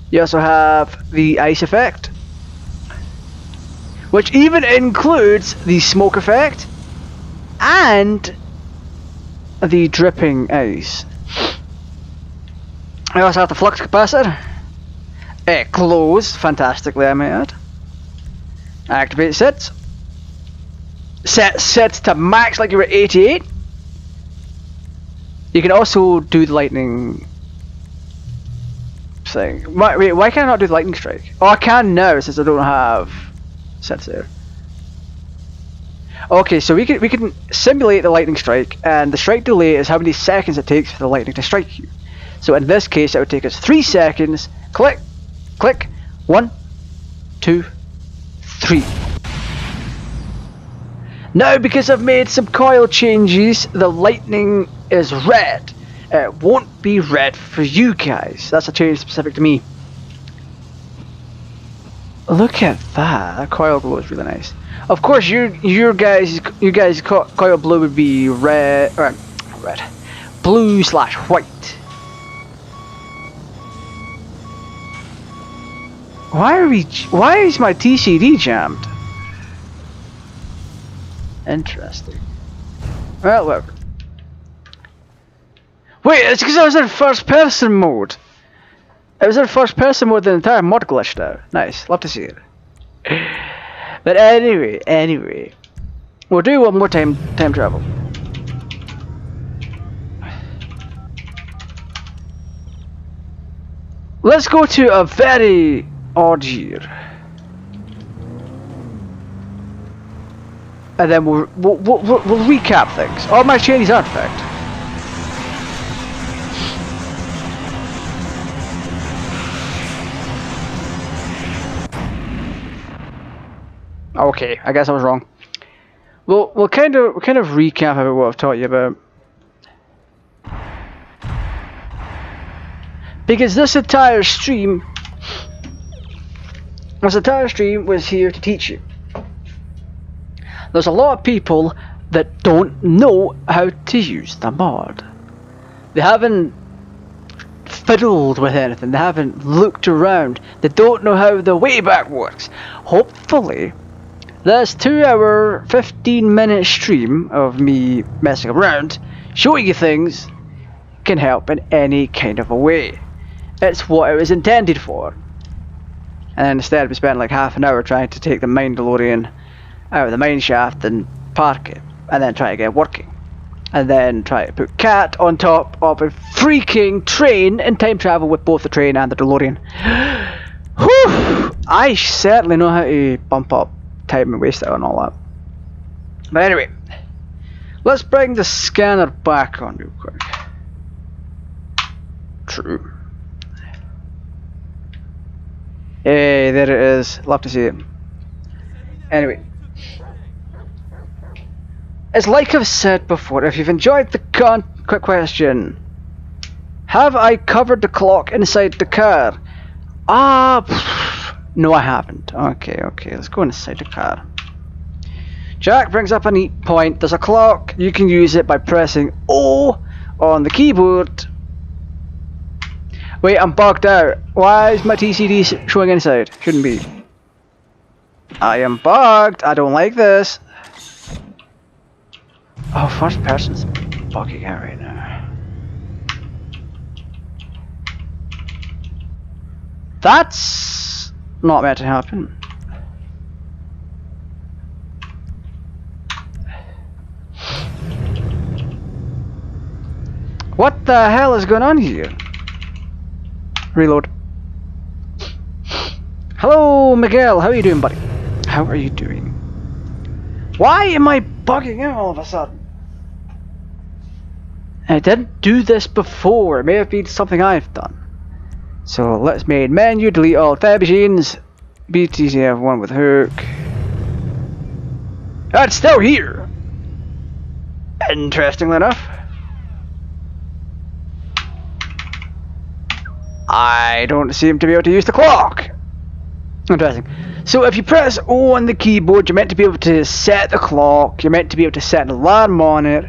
You also have the ice effect, which even includes the smoke effect and the dripping ice. I also have the flux capacitor. It glows fantastically, I may add. Activate sets. Sets to max like you were at 88. You can also do the lightning thing. Wait, why can I not do the lightning strike? Oh, I can now since I don't have sets there. Okay, so we can simulate the lightning strike, and the strike delay is how many seconds it takes for the lightning to strike you. So in this case, it would take us 3 seconds. Click, click, 1, 2, 3. Now, because I've made some coil changes, the lightning is red. It won't be red for you guys. That's a change specific to me. Look at that. That coil glow is really nice. Of course, you guys coil blue would be red, blue/white. Why is my TCD jammed? Interesting. Well, whatever. Wait, it's because I was in first person mode. It was in first person mode, the entire mod glitched out. Nice, love to see it. But anyway. We'll do one more time travel. Let's go to a very odd year. And then we'll recap things. All my changes are perfect. Okay, I guess I was wrong. We'll kind of recap about what I've taught you about. Because this entire stream was here to teach you. There's a lot of people that don't know how to use the mod. They haven't fiddled with anything. They haven't looked around. They don't know how the Wayback works. Hopefully, This 2-hour, 15-minute stream of me messing around, showing you things, can help in any kind of a way. It's what it was intended for. And then instead we spent like half an hour trying to take the mine DeLorean out of the mine shaft and park it, and then try to get it working. And then try to put K.A.T.T on top of a freaking train and time travel with both the train and the DeLorean. Whew! I certainly know how to bump up time and waste it on all that. But anyway, let's bring the scanner back on real quick. True. Hey, there it is. Love to see it. Anyway, it's like I've said before, if you've enjoyed the quick question. Have I covered the clock inside the car? No I haven't. Okay, let's go inside the car. Jack brings up a neat point. There's a clock. You can use it by pressing O on the keyboard. Wait, I'm bugged out. Why is my TCD showing inside? Shouldn't be. I am bugged. I don't like this. Oh, first person's bugging out right now. That's not meant to happen. What the hell is going on here? Reload. Hello, Miguel. How are you doing, buddy? How are you doing? Why am I bugging out all of a sudden? I didn't do this before. It may have been something I've done. So let's main menu, delete all tab machines. BTTFV with hook. It's still here. Interestingly enough. I don't seem to be able to use the clock. Interesting. So if you press O on the keyboard, you're meant to be able to set the clock, you're meant to be able to set an alarm on it,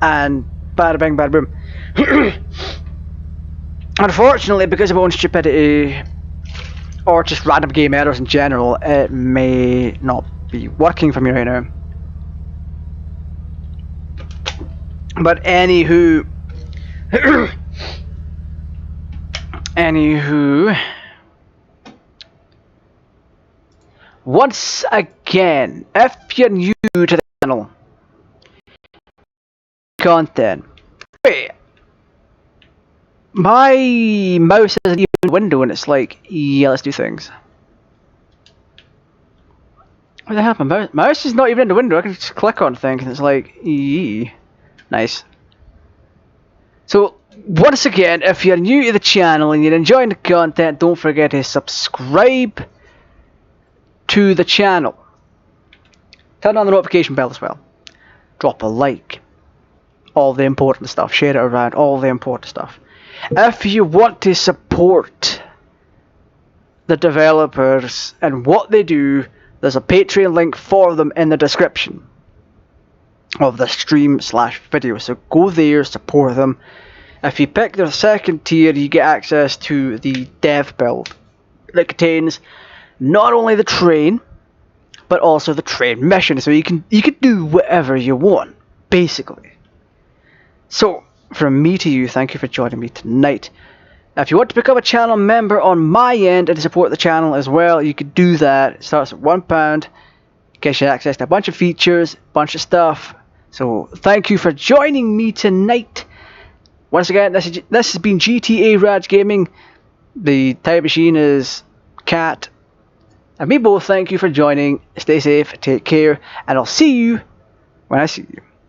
and bada bang bada boom. Unfortunately, because of my own stupidity, or just random game errors in general, it may not be working for me right now. But anywho... once again, if you're new to the channel, content. Wait, my mouse isn't even in the window and it's like, yeah, let's do things. What the hell? My mouse is not even in the window. I can just click on things and it's like, eee. Nice. So, once again, if you're new to the channel and you're enjoying the content, don't forget to subscribe to the channel. Turn on the notification bell as well. Drop a like. All the important stuff. Share it around. All the important stuff. If you want to support the developers and what they do, there's a Patreon link for them in the description of the stream/video. So go there, support them. If you pick their second tier, you get access to the dev build that contains not only the train, but also the train mission. So you can do whatever you want, basically. So from me to you, thank you for joining me tonight. If you want to become a channel member on my end and support the channel as well, you can do that. It starts at £1. Gets you access to a bunch of features, a bunch of stuff. So thank you for joining me tonight. Once again, this has been GTArajgaming. The time machine is K.A.T.T. And we both thank you for joining. Stay safe, take care, and I'll see you when I see you.